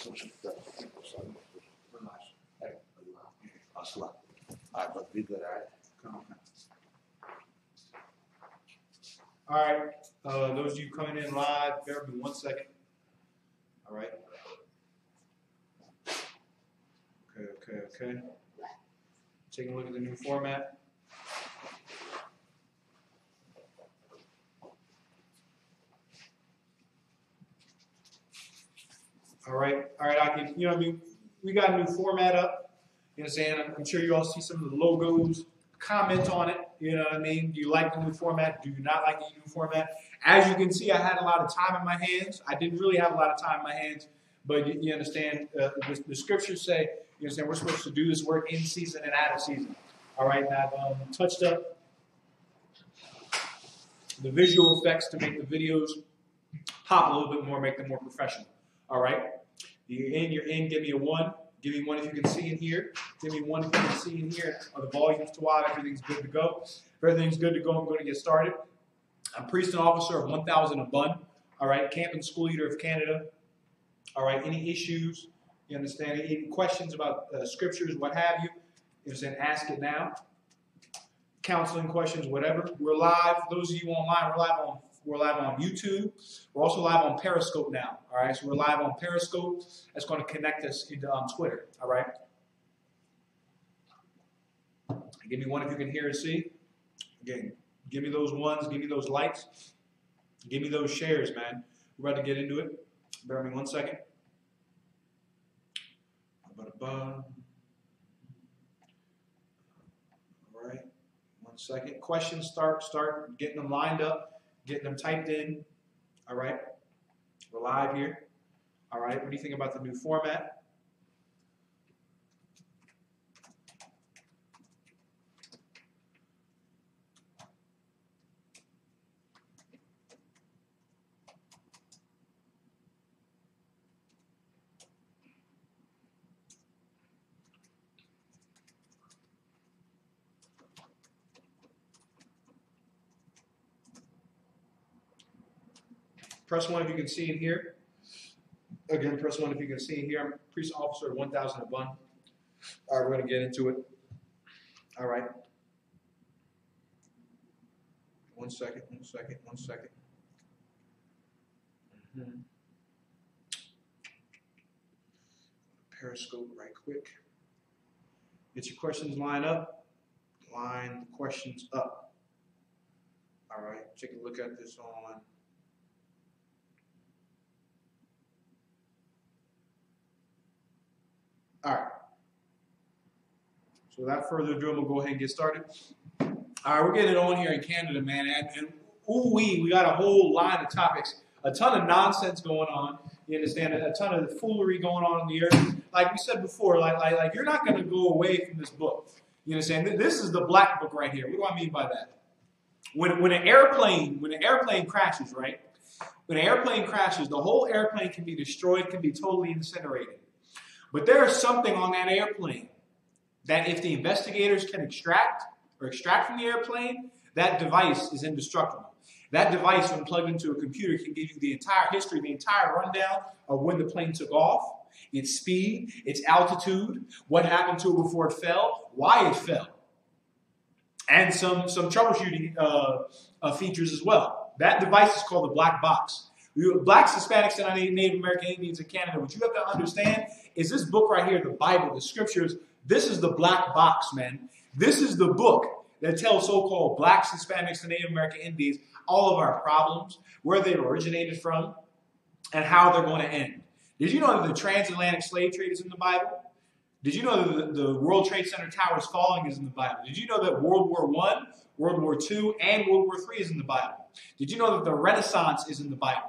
All right, but be good, all right? Come on. All right, those of you coming in live, bear with me 1 second. All right. Okay. Taking a look at the new format. All right, I can, you know what I mean? We got a new format up. You know what I'm saying? I'm sure you all see some of the logos. Comment on it. You know what I mean? Do you like the new format? Do you not like the new format? As you can see, I had a lot of time in my hands. I didn't really have a lot of time in my hands, but you understand, the scriptures say, you understand, we're supposed to do this work in season and out of season. All right, and I've touched up the visual effects to make the videos pop a little bit more, make them more professional. All right, you're in, give me a 1. Give me 1 if you can see in here. Give me 1 if you can see in here. The volume's too wide, everything's good to go. If everything's good to go, I'm going to get started. I'm priest and officer of 1,000 a bun. All right, camp and school leader of Canada. All right, any issues, you understand, any questions about scriptures, what have you, you understand, ask it now. Counseling questions, whatever. We're live. Those of you online, we're live on YouTube. We're also live on Periscope now. All right, so we're live on Periscope. That's going to connect us into Twitter. All right. Give me 1 if you can hear and see. Again, give me those 1s. Give me those likes. Give me those shares, man. We're about to get into it. Bear with me 1 second. All right. 1 second. Questions, start getting them lined up, getting them typed in. All right. We're live here. All right. What do you think about the new format? Press 1 if you can see in here. Again, press 1 if you can see in here. I'm priest officer of 1,000 a bun. All right, we're going to get into it. All right. 1 second. Periscope right quick. Get your questions lined up. Line the questions up. All right, take a look at this on. All right. So without further ado, I'm going to go ahead and get started. All right, we're getting it on here in Canada, man. And we got a whole line of topics. A ton of nonsense going on. You understand? A ton of foolery going on in the earth. Like we said before, like you're not going to go away from this book. You understand? This is the black book right here. What do I mean by that? When an airplane crashes, right? When an airplane crashes, the whole airplane can be destroyed, can be totally incinerated. But there is something on that airplane that if the investigators can extract from the airplane, that device is indestructible. That device, when plugged into a computer, can give you the entire history, the entire rundown of when the plane took off, its speed, its altitude, what happened to it before it fell, why it fell, and some troubleshooting features as well. That device is called the black box. Blacks, Hispanics, and Native American Indians in Canada, what you have to understand is this book right here, the Bible, the scriptures, this is the black box, man. This is the book that tells so-called blacks, Hispanics, and Native American Indians all of our problems, where they originated from, and how they're going to end. Did you know that the transatlantic slave trade is in the Bible? Did you know that the World Trade Center towers falling is in the Bible? Did you know that World War I, World War II, and World War III is in the Bible? Did you know that the Renaissance is in the Bible?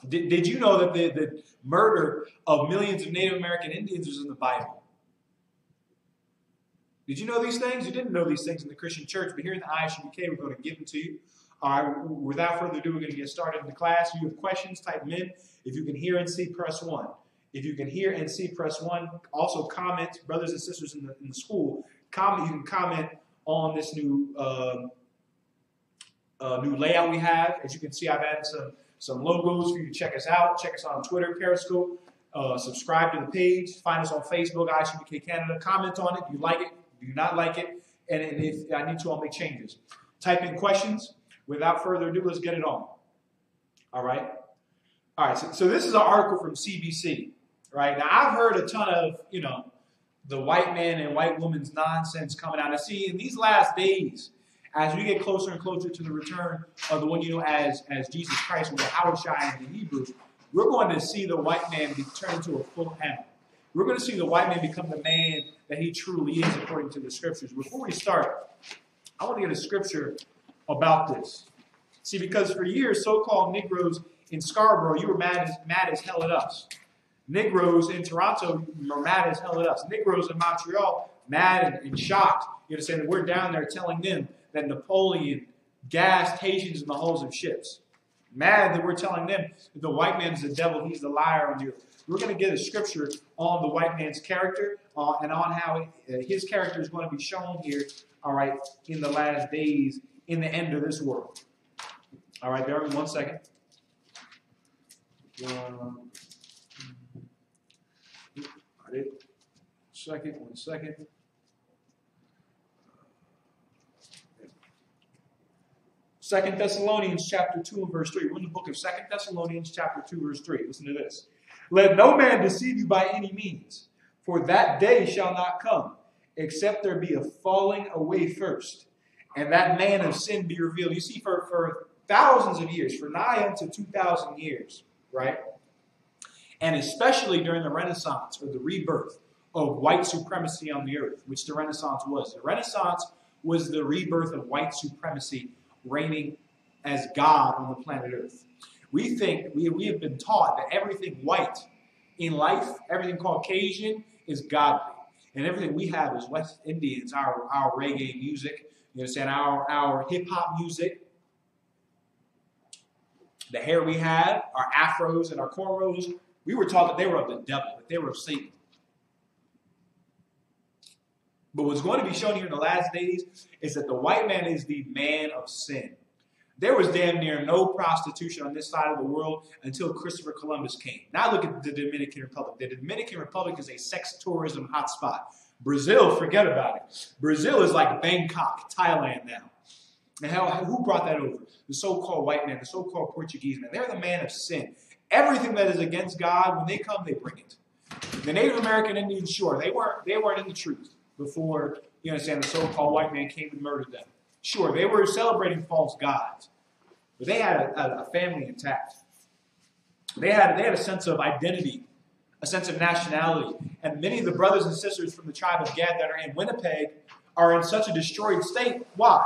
Did you know that the murder of millions of Native American Indians is in the Bible? Did you know these things? You didn't know these things in the Christian church, but here in the I.S.U.P.K, we're going to give them to you. All right, without further ado, we're going to get started in the class. If you have questions, type them in. If you can hear and see, press 1. If you can hear and see, press 1. Also comment, brothers and sisters in the school, comment. You can comment on this new layout we have. As you can see, I've added some logos for you to check us out. Check us out on Twitter, Periscope, Subscribe to the page. Find us on Facebook, I.S.U.P.K Canada. Comment on it. Do you like it? Do you not like it? And if I need to, I'll make changes. Type in questions. Without further ado, let's get it on. All right? All right, so this is an article from CBC. Right? Now, I've heard a ton of, the white man and white woman's nonsense coming out. I see in these last days, as we get closer and closer to the return of the one you know as Jesus Christ, or YAHANNA in the Hebrew, we're going to see the white man be turned into a full animal. We're going to see the white man become the man that he truly is according to the scriptures. Before we start, I want to get a scripture about this. See, because for years, so-called Negroes in Scarborough, you were mad as hell at us. Negroes in Toronto are mad as hell at us. Negroes in Montreal, mad and shocked. You understand that we're down there telling them that Napoleon gassed Haitians in the hulls of ships. Mad that we're telling them that the white man is the devil, he's the liar on the earth. We're going to get a scripture on the white man's character and on how his character is going to be shown here, all right, in the last days, in the end of this world. All right, bear with me 1 second. One second. 2 Thessalonians chapter 2 and verse 3. We're in the book of 2 Thessalonians chapter 2 verse 3. Listen to this. Let no man deceive you by any means, for that day shall not come, except there be a falling away first, and that man of sin be revealed. You see, for thousands of years, for nigh unto 2,000 years, right? And especially during the Renaissance, or the rebirth of white supremacy on the earth, which the Renaissance was. The Renaissance was the rebirth of white supremacy reigning as God on the planet Earth. We think, we have been taught that everything white in life, everything Caucasian is godly. And everything we have is West Indians, our reggae music, you understand, our hip-hop music, the hair we have, our afros and our cornrows. We were taught that they were of the devil, that they were of Satan. But what's going to be shown here in the last days is that the white man is the man of sin. There was damn near no prostitution on this side of the world until Christopher Columbus came. Now look at the Dominican Republic. The Dominican Republic is a sex tourism hotspot. Brazil, forget about it. Brazil is like Bangkok, Thailand now. And who brought that over? The so-called white man, the so-called Portuguese man. They're the man of sin. Everything that is against God, when they come, they bring it. The Native American Indians, sure, they weren't in the truth before, you understand, the so-called white man came and murdered them. Sure, they were celebrating false gods, but they had a family intact. They had a sense of identity, a sense of nationality. And many of the brothers and sisters from the tribe of Gad that are in Winnipeg are in such a destroyed state. Why?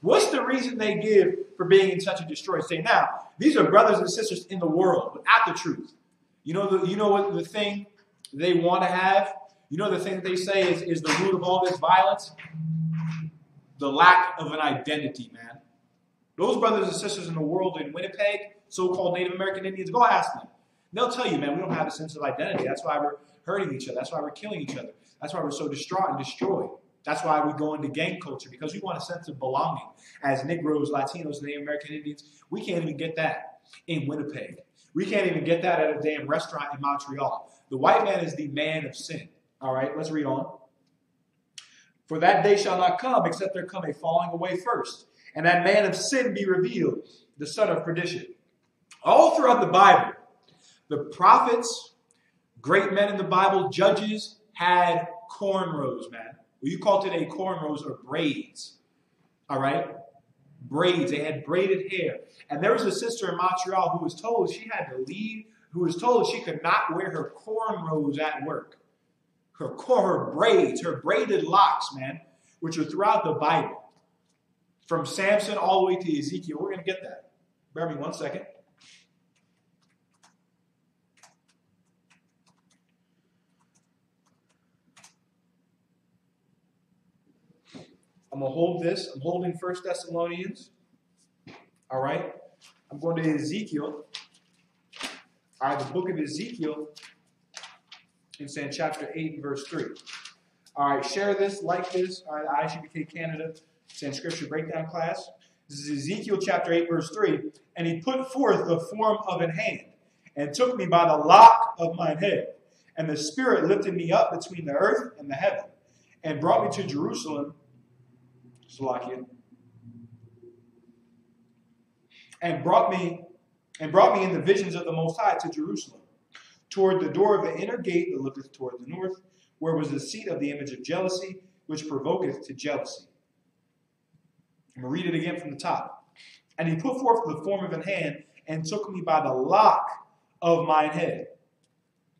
What's the reason they give for being in such a destroyed state? Now, these are brothers and sisters in the world without the truth. You know what the thing they want to have? You know the thing that they say is the root of all this violence? The lack of an identity, man. Those brothers and sisters in the world in Winnipeg, so-called Native American Indians, go ask them. They'll tell you, man, we don't have a sense of identity. That's why we're hurting each other. That's why we're killing each other. That's why we're so distraught and destroyed. That's why we go into gang culture, because we want a sense of belonging. As Negroes, Latinos, Native American Indians, we can't even get that in Winnipeg. We can't even get that at a damn restaurant in Montreal. The white man is the man of sin. All right, let's read on. For that day shall not come, except there come a falling away first, and that man of sin be revealed, the son of perdition. All throughout the Bible, the prophets, great men in the Bible, judges, had cornrows, man. Well, you call today cornrows or braids. All right? Braids. They had braided hair. And there was a sister in Montreal who was told she had to leave, who was told she could not wear her cornrows at work. Her braids, her braided locks, man, which are throughout the Bible. From Samson all the way to Ezekiel. We're going to get that. Bear with me 1 second. I'm going to hold this. I'm holding 1 Thessalonians. All right. I'm going to Ezekiel. All right, the book of Ezekiel. It's in chapter 8 and verse 3. All right, share this, like this. All right, I.S.U.P.K Canada. It's in Scripture Breakdown class. This is Ezekiel chapter 8, verse 3. And he put forth the form of an hand, and took me by the lock of mine head. And the Spirit lifted me up between the earth and the heaven, and brought me to Jerusalem, Salakia, and brought me in the visions of the Most High to Jerusalem, toward the door of the inner gate that looketh toward the north, where was the seat of the image of jealousy, which provoketh to jealousy. I'm going to read it again from the top. And he put forth the form of an hand, and took me by the lock of mine head.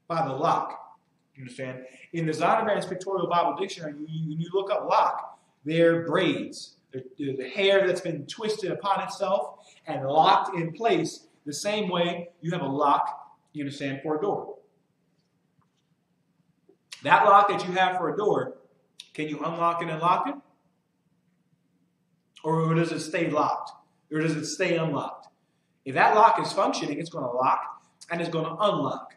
By the lock. You understand? In the Zondervan's Pictorial Bible Dictionary, when you look up lock, they're braids. They're the hair that's been twisted upon itself and locked in place the same way you have a lock, you understand, for a door. That lock that you have for a door, can you unlock it and lock it? Or does it stay locked? Or does it stay unlocked? If that lock is functioning, it's going to lock and it's going to unlock.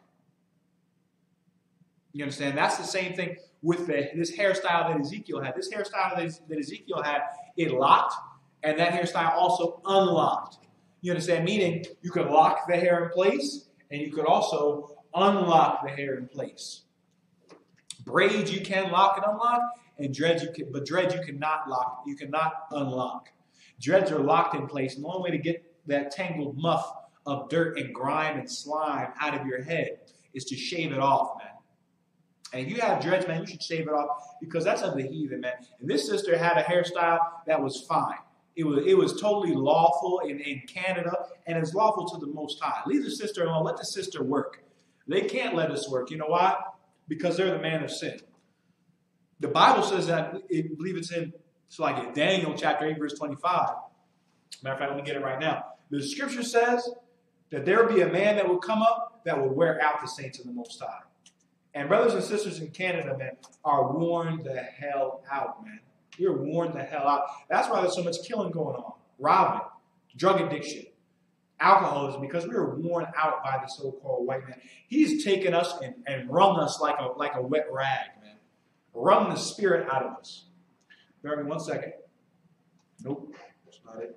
You understand? That's the same thing with this hairstyle that Ezekiel had. This hairstyle that Ezekiel had, it locked, and that hairstyle also unlocked. You understand? Meaning you could lock the hair in place, and you could also unlock the hair in place. Braids you can lock and unlock, and dreads you cannot lock. You cannot unlock. Dreads are locked in place, and the only way to get that tangled muff of dirt and grime and slime out of your head is to shave it off, man. And if you have dreads, man, you should shave it off, because that's of the heathen, man. And this sister had a hairstyle that was fine. It was totally lawful in Canada, and it's lawful to the Most High. Leave the sister alone. Let the sister work. They can't let us work. You know why? Because they're the man of sin. The Bible says that, I believe it's in Daniel chapter 8, verse 25. Matter of fact, let me get it right now. The scripture says that there will be a man that will come up that will wear out the saints of the Most High. And brothers and sisters in Canada, man, are worn the hell out, man. You're worn the hell out. That's why there's so much killing going on. Robbing, drug addiction, alcoholism, because we are worn out by the so-called white man. He's taken us and wrung us like a wet rag, man. Wrung the spirit out of us. Bear with me 1 second. Nope, that's not it.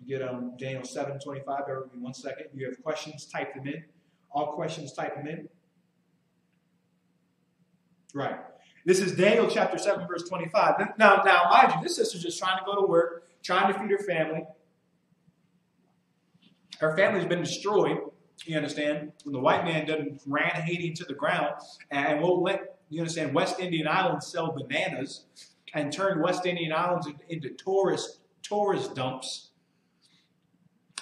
You get Daniel 7:25. Bear with me 1 second. You have questions, type them in. All questions, type them in. Right. This is Daniel chapter 7, verse 25. Now, mind you, this sister's just trying to go to work, trying to feed her family. Her family's been destroyed, you understand, when the white man ran Haiti into the ground and won't let, you understand, West Indian Islands sell bananas and turned West Indian Islands into tourist dumps.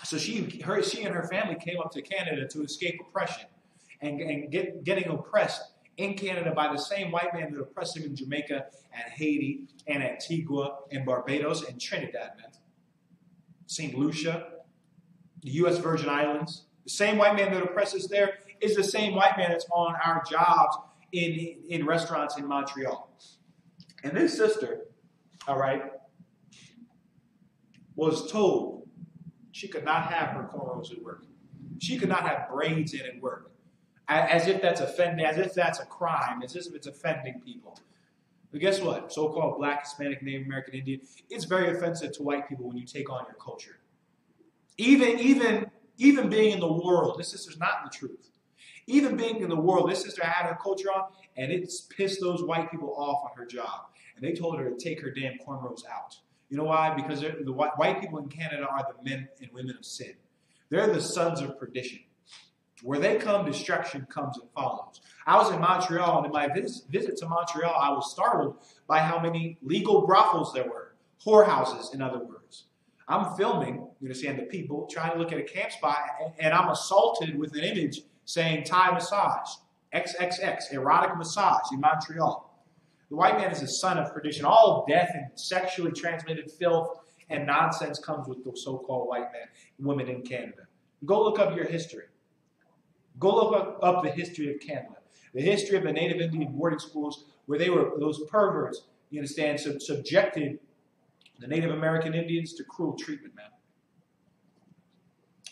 So she and her family came up to Canada to escape oppression and getting oppressed in Canada by the same white man that oppressed him in Jamaica and Haiti and Antigua and Barbados and Trinidad, man. St. Lucia, the U.S. Virgin Islands. The same white man that oppresses there is the same white man that's on our jobs in restaurants in Montreal. And this sister, all right, was told she could not have her cornrows at work. She could not have braids in at work. As if that's offending, as if that's a crime, as if it's offending people. But guess what? So-called Black, Hispanic, Native American, Indian, it's very offensive to white people when you take on your culture. Even being in the world, this sister's not in the truth. Even being in the world, this sister had her culture on, and it's pissed those white people off on her job. And they told her to take her damn cornrows out. You know why? Because the white people in Canada are the men and women of sin. They're the sons of perdition. Where they come, destruction comes and follows. I was in Montreal, and in my visit to Montreal, I was startled by how many legal brothels there were. Whorehouses, in other words. I'm filming, you understand, the people, trying to look at a camp spot, and I'm assaulted with an image saying Thai massage, XXX, erotic massage in Montreal. The white man is a son of perdition. All death and sexually transmitted filth and nonsense comes with the so-called white man, women in Canada. Go look up your history. Go look up the history of Canada, the history of the Native Indian boarding schools where they were, those perverts, you understand, subjected the Native American Indians to cruel treatment, man.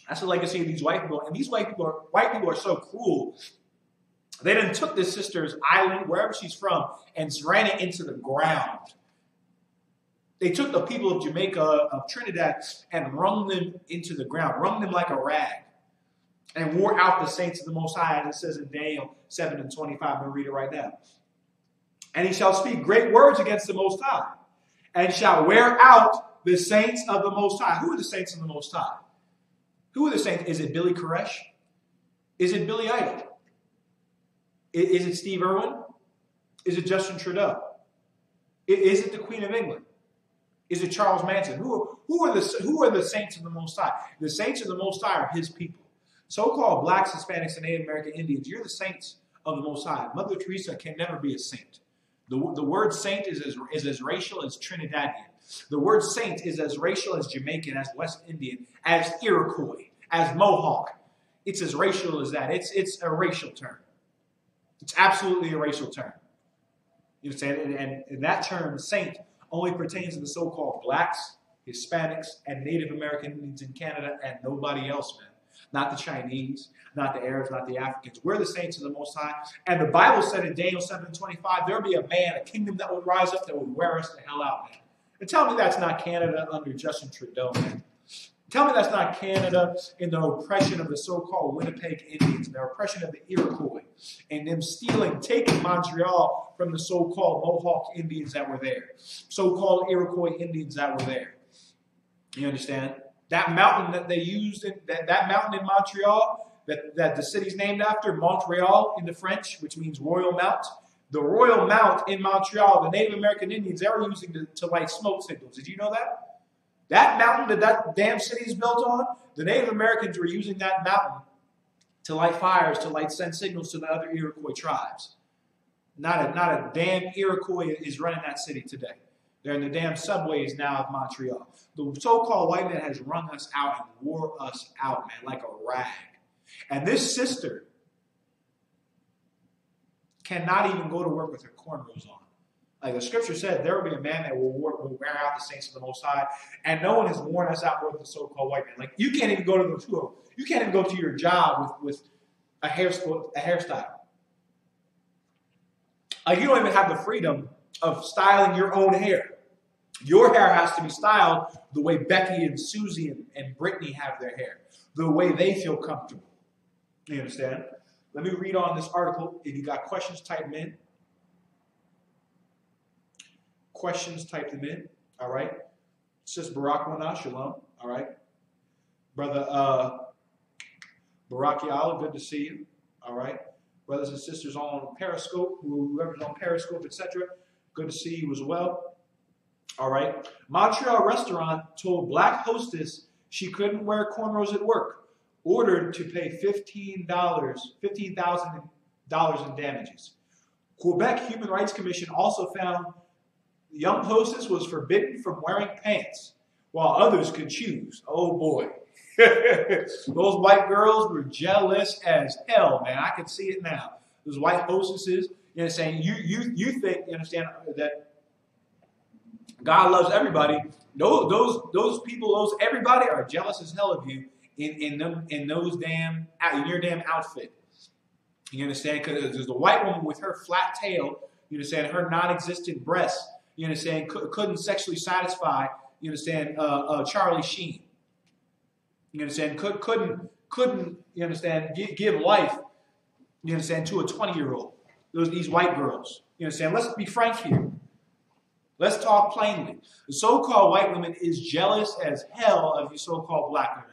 That's the legacy of these white people. And these white people are so cruel. They then took this sister's island, wherever she's from, and ran it into the ground. They took the people of Jamaica, of Trinidad, and wrung them into the ground, wrung them like a rag. and wore out the saints of the Most High, as it says in Daniel 7:25. I'm going to read it right now. And he shall speak great words against the Most High, and shall wear out the saints of the Most High. Who are the saints of the Most High? Who are the saints? Is it Billy Koresh? Is it Billy Idol? Is it Steve Irwin? Is it Justin Trudeau? Is it the Queen of England? Is it Charles Manson? Who are the saints of the Most High? The saints of the Most High are his people. So-called blacks, Hispanics, and Native American Indians, you're the saints of the Most High. Mother Teresa can never be a saint. The word saint is as racial as Trinidadian. The word saint is as racial as Jamaican, as West Indian, as Iroquois, as Mohawk. It's as racial as that. It's a racial term. It's absolutely a racial term. You understand? And that term, saint, only pertains to the so-called blacks, Hispanics, and Native American Indians in Canada, and nobody else, man. Not the Chinese, not the Arabs, not the Africans. We're the saints of the Most High. And the Bible said in Daniel 7:25, there'll be a man, a kingdom that would rise up that would wear us the hell out, man. And tell me that's not Canada under Justin Trudeau, man. Tell me that's not Canada in the oppression of the so-called Winnipeg Indians, and the oppression of the Iroquois, and them taking Montreal from the so-called Mohawk Indians that were there, so-called Iroquois Indians that were there. You understand? That mountain that they used, that mountain in Montreal, that the city's named after, Montreal in the French, which means Royal Mount. The Royal Mount in Montreal, the Native American Indians, they were using to light smoke signals. Did you know that? That mountain that damn city is built on, the Native Americans were using that mountain to light fires, to send signals to the other Iroquois tribes. Not a damn Iroquois is running that city today. They're in the damn subways now of Montreal. The so-called white man has wrung us out and wore us out, man, like a rag. And this sister cannot even go to work with her cornrows on. Like the scripture said, there will be a man that will wear out the saints of the Most High, and no one has worn us out more than the so-called white man. Like you can't even go to your job with a hairstyle. Like you don't even have the freedom of styling your own hair. Your hair has to be styled the way Becky and Susie and Brittany have their hair, the way they feel comfortable. You understand? Let me read on this article. If you got questions, type them in. Questions, type them in. All right. Sis Barak Wana, Shalom. All right. Brother Barak Yala, good to see you. All right. Brothers and sisters on Periscope, whoever's on Periscope, etc., good to see you as well. All right. Montreal restaurant told black hostess she couldn't wear cornrows at work. Ordered to pay $15,000 in damages. Quebec Human Rights Commission also found the young hostess was forbidden from wearing pants, while others could choose. Oh boy. Those white girls were jealous as hell, man. I can see it now. Those white hostesses, you know, saying you think, you understand, that God loves everybody. Those people, those everybody are jealous as hell of you in your damn outfit. You understand? Because there's the white woman with her flat tail, you understand, her non-existent breasts, you understand, couldn't sexually satisfy, you understand, Charlie Sheen. You understand? Couldn't, you understand, give life, you understand, to a 20-year-old. These white girls. You understand? Let's be frank here. Let's talk plainly. The so-called white woman is jealous as hell of you so-called black women.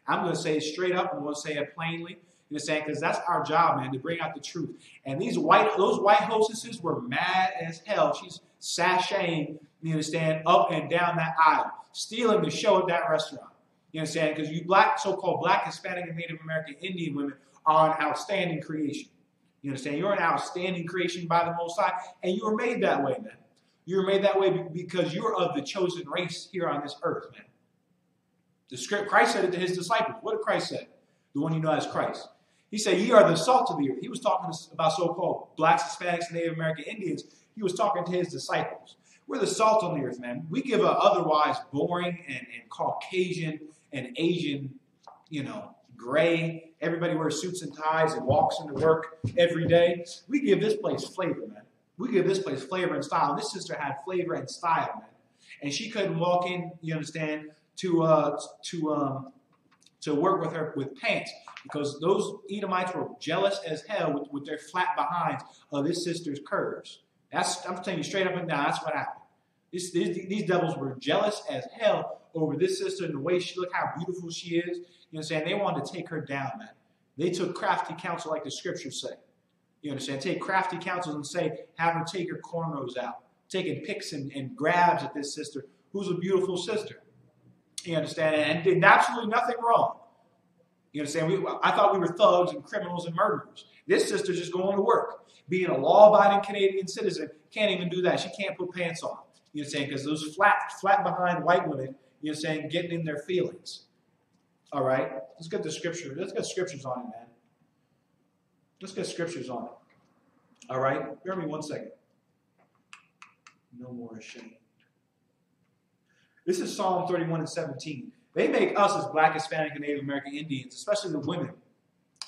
I'm going to say it straight up. I'm going to say it plainly. You understand? Because that's our job, man, to bring out the truth. And those white hostesses were mad as hell. She's sashaying, you understand, up and down that aisle, stealing the show at that restaurant. You understand? Because you so-called black, Hispanic, and Native American Indian women are an outstanding creation. You understand? You're an outstanding creation by the Most High, and you were made that way, man. You were made that way because you're of the chosen race here on this earth, man. The script, Christ said it to his disciples. What did Christ say? The one you know as Christ. He said, ye are the salt of the earth. He was talking about so-called blacks, Hispanics, and Native American Indians. He was talking to his disciples. We're the salt on the earth, man. We give a otherwise boring and Caucasian and Asian, you know, gray. Everybody wears suits and ties and walks into work every day. We give this place flavor, man. We give this place flavor and style. This sister had flavor and style, man. And she couldn't walk in, you understand, to to work with her with pants, because those Edomites were jealous as hell with their flat behinds of his sister's curves. I'm telling you straight up and down, that's what happened. These devils were jealous as hell over this sister and the way she looked, how beautiful she is. You know what I'm saying? They wanted to take her down, man. They took crafty counsel like the scriptures say. You understand? Take crafty counsels and say, have her take her cornrows out. Taking picks and grabs at this sister, who's a beautiful sister. You understand? And did absolutely nothing wrong. You understand? I thought we were thugs and criminals and murderers. This sister's just going to work. Being a law-abiding Canadian citizen, can't even do that. She can't put pants on. You know what I'm saying? Because those flat behind white women, you know what I'm saying, getting in their feelings. All right? Let's get the scripture. Let's get scriptures on it, man. Let's get scriptures on it. All right? Bear with me one second. No more ashamed. This is Psalm 31:17. They make us as Black, Hispanic, and Native American Indians, especially the women,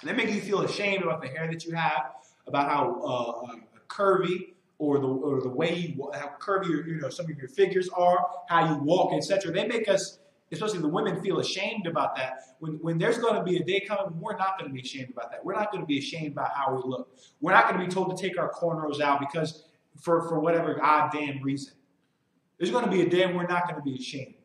they make you feel ashamed about the hair that you have, about how curvy or the way you, how curvy some of your figures are, how you walk, etc. They make us, especially the women, feel ashamed about that. When there's going to be a day coming, we're not going to be ashamed about that. We're not going to be ashamed about how we look. We're not going to be told to take our cornrows out because for whatever goddamn reason. There's going to be a day when we're not going to be ashamed.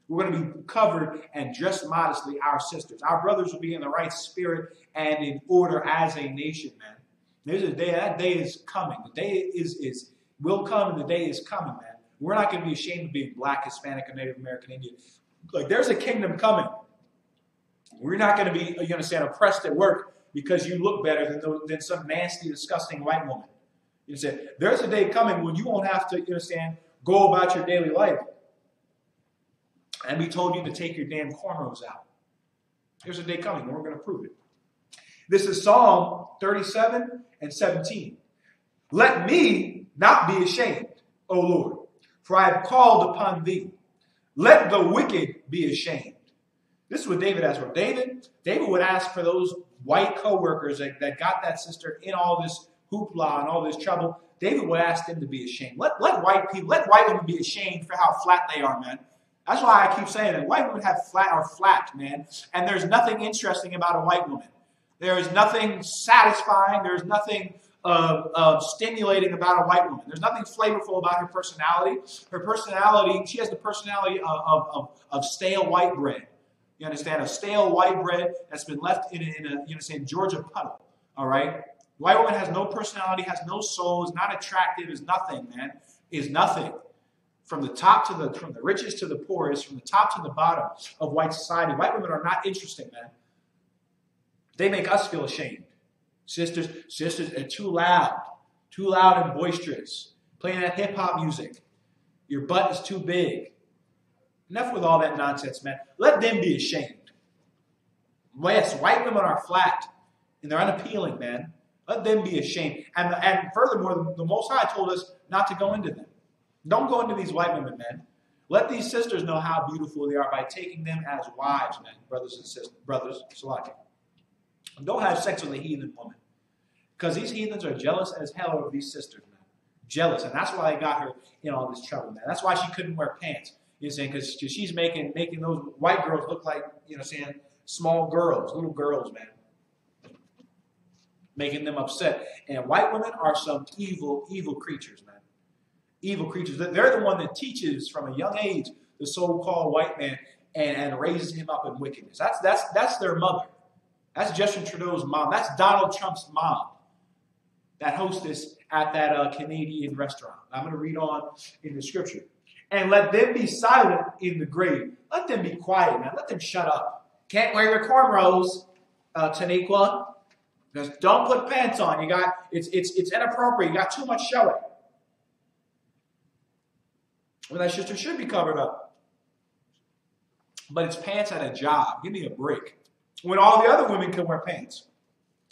We're going to be covered and dressed modestly, our sisters. Our brothers will be in the right spirit and in order as a nation, man. There's a day, that day is coming. The day will come, and the day is coming, man. We're not going to be ashamed of being Black, Hispanic, or Native American Indian. Like, there's a kingdom coming. We're not going to be, you understand, oppressed at work because you look better than some nasty, disgusting white woman. You understand? There's a day coming when you won't have to, you understand, go about your daily life and be told you to take your damn cornrows out. There's a day coming, and we're going to prove it. This is Psalm 37:17. Let me not be ashamed, O Lord, for I have called upon thee. Let the wicked be ashamed. This is what David asked for. David would ask for those white co-workers that got that sister in all this hoopla and all this trouble. David would ask them to be ashamed. Let white women be ashamed for how flat they are, man. That's why I keep saying that. White women are flat, man. And there's nothing interesting about a white woman. There is nothing satisfying. There's nothing stimulating about a white woman. There's nothing flavorful about her personality. Her personality, she has the personality of stale white bread. You understand? Of stale white bread that's been left in a Georgia puddle. All right? White woman has no personality, has no soul, is not attractive, is nothing, man. Is nothing. From the richest to the poorest, from the top to the bottom of white society, white women are not interesting, man. They make us feel ashamed. Sisters are too loud and boisterous, playing that hip-hop music. Your butt is too big. Enough with all that nonsense, man. Let them be ashamed. Yes, white women are flat, and they're unappealing, man. Let them be ashamed. And furthermore, the Most High told us not to go into them. Don't go into these white women, man. Let these sisters know how beautiful they are by taking them as wives, man, brothers and sisters, Salaki. Don't have sex with a heathen woman. Because these heathens are jealous as hell over these sisters, man. Jealous. And that's why they got her in all this trouble, man. That's why she couldn't wear pants. You know what I'm saying? Because she's making those white girls look like, you know what I'm saying, small girls, little girls, man. Making them upset. And white women are some evil, evil creatures, man. Evil creatures. They're the one that teaches from a young age the so-called white man and raises him up in wickedness. That's their mother. That's Justin Trudeau's mom. That's Donald Trump's mom. That hostess at that Canadian restaurant. I'm going to read on in the scripture. And let them be silent in the grave. Let them be quiet, man. Let them shut up. Can't wear your cornrows, Taniqua. Just don't put pants on. It's inappropriate. You got too much showing. Well, that sister should be covered up. But it's pants at a job. Give me a break. When all the other women can wear pants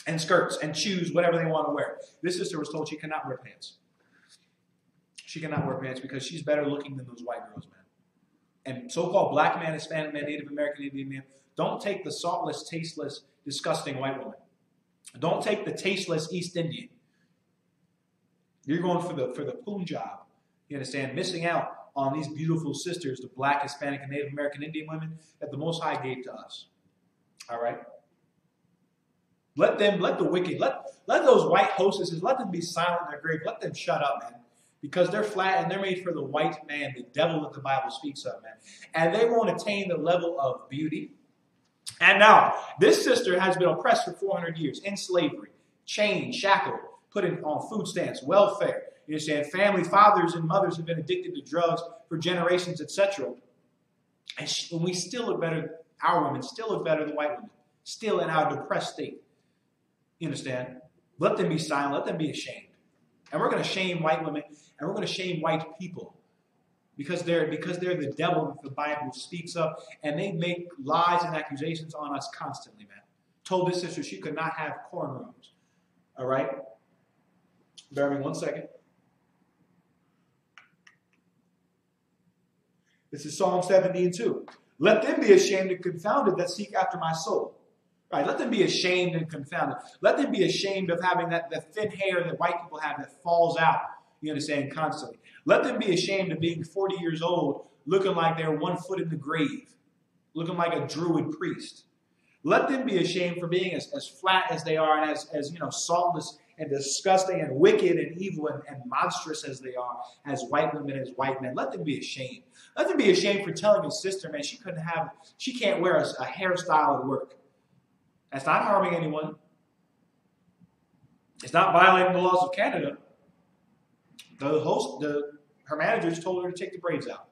and skirts and choose whatever they want to wear. This sister was told she cannot wear pants. She cannot wear pants because she's better looking than those white girls, man. And so-called black man, Hispanic man, Native American, Indian man, don't take the saltless, tasteless, disgusting white woman. Don't take the tasteless East Indian. You're going for the Punjab. You understand? Missing out on these beautiful sisters, the black, Hispanic, and Native American Indian women that the Most High gave to us. All right. Let the wicked, let those white hostesses, let them be silent in their grave. Let them shut up, man. Because they're flat and they're made for the white man, the devil that the Bible speaks of, man. And they won't attain the level of beauty. And now, this sister has been oppressed for 400 years in slavery, chained, shackled, put on food stamps, welfare. You understand? Family, fathers and mothers have been addicted to drugs for generations, etc. And we still look better, our women still look better than white women, still in our depressed state. You understand? Let them be silent. Let them be ashamed. And we're going to shame white women, and we're going to shame white people because they're the devil that the Bible speaks of, and they make lies and accusations on us constantly, man. Told this sister she could not have cornrows. All right? Bear with me 1 second. This is Psalm 70:2. Let them be ashamed and confounded that seek after my soul. Right, let them be ashamed and confounded. Let them be ashamed of having that thin hair that white people have that falls out, you understand, constantly. Let them be ashamed of being 40 years old, looking like they're 1 foot in the grave, looking like a druid priest. Let them be ashamed for being as flat as they are and as saltless and disgusting and wicked and evil and monstrous as they are, as white women, as white men. Let them be ashamed. Let them be ashamed for telling his sister, man, she can't wear a hairstyle at work. That's not harming anyone. It's not violating the laws of Canada. Her managers told her to take the braids out.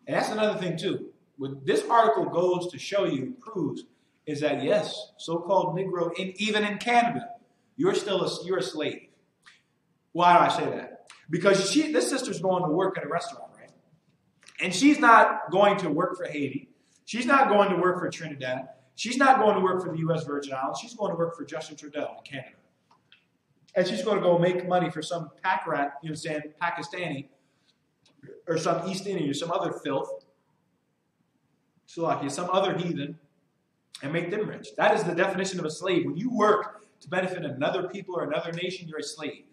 And that's another thing too. What this article goes to show you, proves, is that yes, so-called Negro, even in Canada, you're a slave. Why do I say that? Because this sister's going to work at a restaurant, right? And she's not going to work for Haiti. She's not going to work for Trinidad. She's not going to work for the U.S. Virgin Islands. She's going to work for Justin Trudeau in Canada. And she's going to go make money for some pack rat, Pakistani, or some East Indian, or some other filth, some other heathen, and make them rich. That is the definition of a slave. When you work to benefit another people or another nation, you're a slave.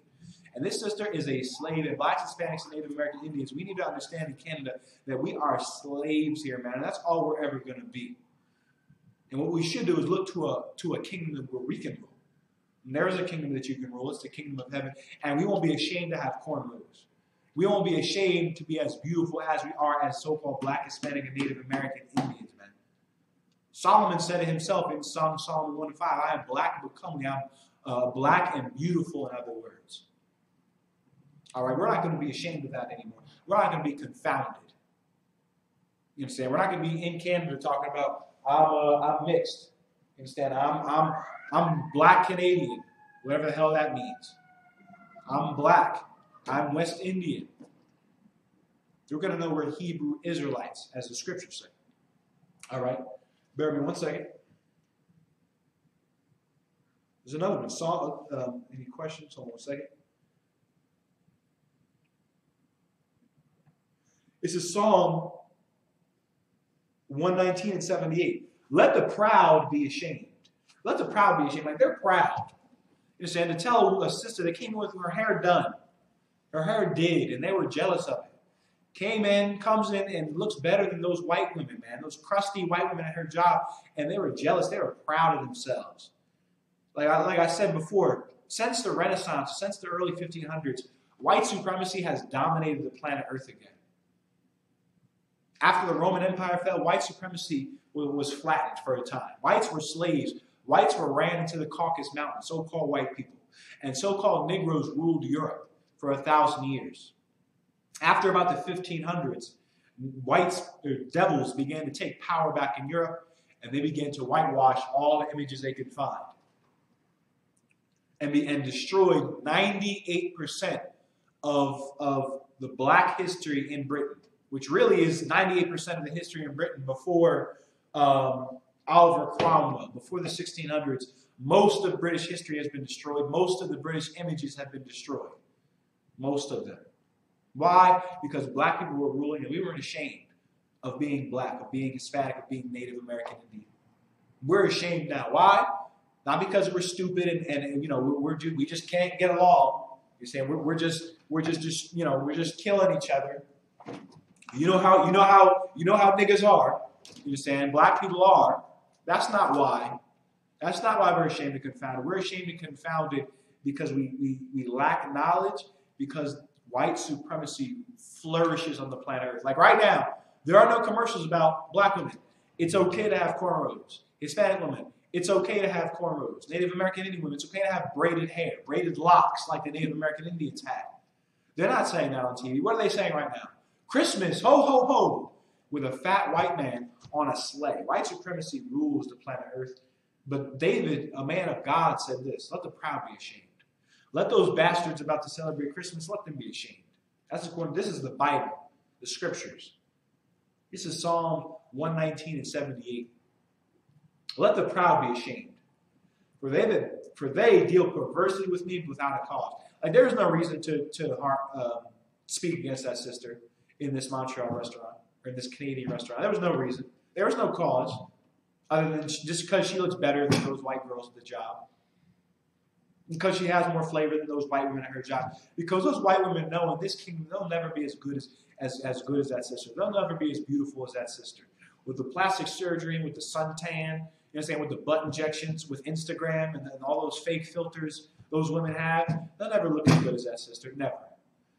And this sister is a slave. And blacks, Hispanics, and Native American Indians, we need to understand in Canada that we are slaves here, man. And that's all we're ever going to be. And what we should do is look to a kingdom where we can rule. And there is a kingdom that you can rule. It's the kingdom of heaven. And we won't be ashamed to have cornrows. We won't be ashamed to be as beautiful as we are as so-called black, Hispanic, and Native American Indians, man. Solomon said it himself in Psalm 1:5, I am black but comely. I'm black and beautiful, in other words. All right, we're not going to be ashamed of that anymore. We're not going to be confounded. You understand? We're not going to be in Canada talking about, I'm mixed. You understand? I'm black Canadian, whatever the hell that means. I'm black. I'm West Indian. You're going to know we're Hebrew Israelites, as the scriptures say. All right. Bear with me 1 second. There's another one. Any questions? Hold on 1 second. This is Psalm 119 and 78. Let the proud be ashamed. Let the proud be ashamed. Like, they're proud. You understand? To tell a sister that came in with her hair done, her hair did, and they were jealous of it. Comes in and looks better than those white women, man. Those crusty white women at her job, and they were jealous. They were proud of themselves. Like I said before, since the Renaissance, since the early 1500s, white supremacy has dominated the planet Earth again. After the Roman Empire fell, white supremacy was flattened for a time. Whites were slaves. Whites were ran into the Caucasus Mountains, so-called white people. And so-called Negroes ruled Europe for 1,000 years. After about the 1500s, whites, or devils, began to take power back in Europe, and they began to whitewash all the images they could find. And destroyed 98% of the black history in Britain, which really is 98% of the history in Britain before Oliver Cromwell, before the 1600s. Most of British history has been destroyed. Most of the British images have been destroyed. Most of them. Why? Because black people were ruling and we weren't ashamed of being black, of being Hispanic, of being Native American Indian. We're ashamed now. Why? Not because we're stupid and we just can't get along. You're saying we're just killing each other. You know how niggas are. You're saying black people are. That's not why. That's not why we're ashamed and confounded. We're ashamed and confounded because we lack knowledge, because white supremacy flourishes on the planet Earth. Like right now, there are no commercials about black women. It's okay to have cornrows. Hispanic women, it's okay to have cornrows. Native American Indian women, it's okay to have braided hair, braided locks like the Native American Indians had. They're not saying that on TV. What are they saying right now? Christmas, ho, ho, ho, with a fat white man on a sleigh. White supremacy rules the planet Earth. But David, a man of God, said this: let the proud be ashamed. Let those bastards about to celebrate Christmas, let them be ashamed. This is the Bible, the scriptures. This is Psalm 119 and 78. Let the proud be ashamed, for they deal perversely with me without a cause. Like there was no reason to speak against that sister in this Montreal restaurant, or in this Canadian restaurant. There was no reason. There was no cause, other than just because she looks better than those white girls at the job. Because she has more flavor than those white women at her job. Because those white women know in this kingdom they'll never be as good as good as that sister. They'll never be as beautiful as that sister. With the plastic surgery, with the suntan, you understand, with the butt injections, with Instagram and all those fake filters those women have, they'll never look as good as that sister. Never.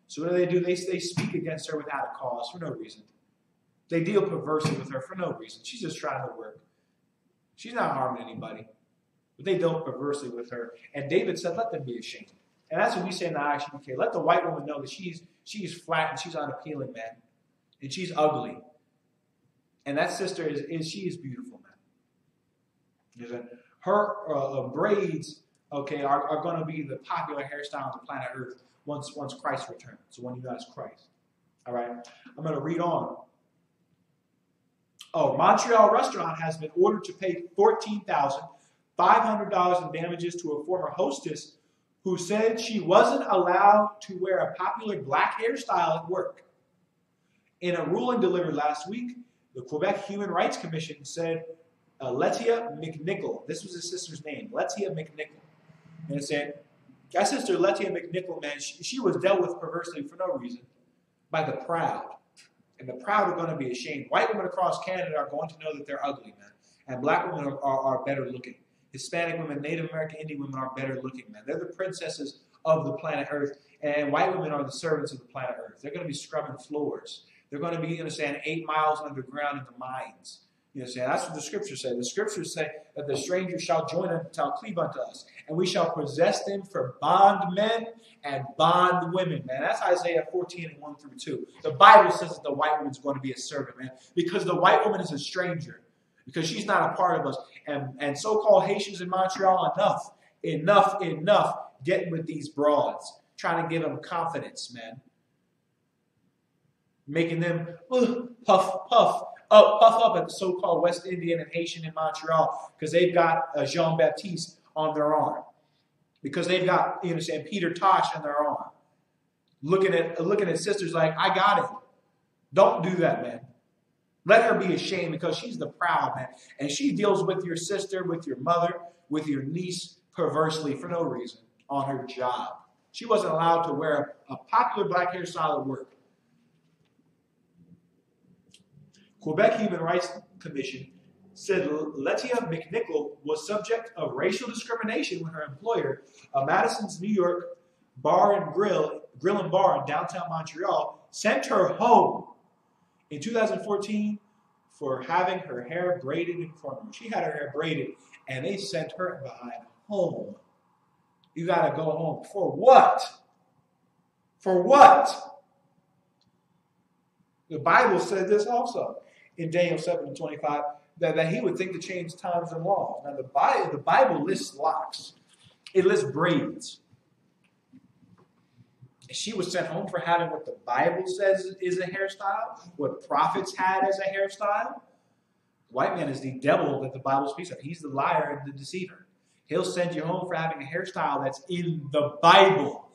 So what do? They speak against her without a cause, for no reason. They deal perversely with her for no reason. She's just trying to work. She's not harming anybody. But they dealt perversely with her. And David said, let them be ashamed. And that's what we say in the I.S.U.P.K. Let the white woman know that she's flat and she's unappealing, man. And she's ugly. And that sister she is beautiful, man. Her braids, okay, are going to be the popular hairstyle on the planet Earth once Christ returns. So when you got Christ. All right. I'm going to read on. Oh, Montreal restaurant has been ordered to pay $14,500 in damages to a former hostess who said she wasn't allowed to wear a popular black hairstyle at work. In a ruling delivered last week, the Quebec Human Rights Commission said Lettia Mcnickle, this was his sister's name, Lettia Mcnickle, and it said, that sister Lettia Mcnickle, man, she was dealt with perversely for no reason by the proud. And the proud are going to be ashamed. White women across Canada are going to know that they're ugly, man. And black women are better looking. Hispanic women, Native American Indian women are better looking, man. They're the princesses of the planet Earth. And white women are the servants of the planet Earth. They're going to be scrubbing floors. They're going to be, 8 miles underground in the mines. That's what the scriptures say. The scriptures say that the stranger shall join us, shall cleave unto us, and we shall possess them for bondmen and bondwomen, man. That's Isaiah 14 and 1 through 2. The Bible says that the white woman's going to be a servant, man, because the white woman is a stranger, because she's not a part of us. And so-called Haitians in Montreal, enough getting with these broads, trying to give them confidence, man. Making them puff up at the so-called West Indian and Haitian in Montreal because they've got Jean-Baptiste on their arm. Because they've got, Peter Tosh on their arm. Looking at sisters like, I got it. Don't do that, man. Let her be ashamed because she's the proud, man. And she deals with your sister, with your mother, with your niece perversely for no reason on her job. She wasn't allowed to wear a popular black hairstyle at work. Quebec Human Rights Commission said Lettia Mcnickle was subject of racial discrimination when her employer, Madison's New York Bar and Grill and Bar in downtown Montreal, sent her home in 2014 for having her hair braided in cornrows. She had her hair braided, and they sent her behind home. You got to go home. For what? For what? The Bible said this also. In Daniel 7:25, that he would think to change times and laws. Now, the Bible lists locks. It lists braids. She was sent home for having what the Bible says is a hairstyle, what prophets had as a hairstyle. The white man is the devil that the Bible speaks of. He's the liar and the deceiver. He'll send you home for having a hairstyle that's in the Bible.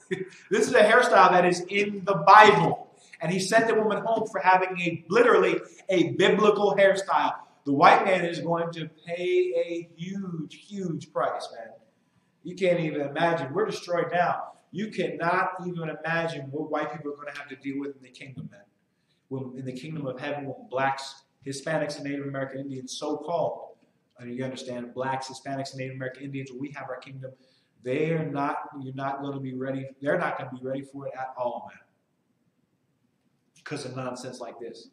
This is a hairstyle that is in the Bible. And he sent the woman home for having literally a biblical hairstyle. The white man is going to pay a huge, huge price, man. You can't even imagine. We're destroyed now. You cannot even imagine what white people are going to have to deal with in the kingdom, man. In the kingdom of heaven, when blacks, Hispanics, and Native American Indians, so-called, And you understand, blacks, Hispanics, and Native American Indians, when we have our kingdom, you're not going to be ready. They're not going to be ready for it at all, man. Because of nonsense like this.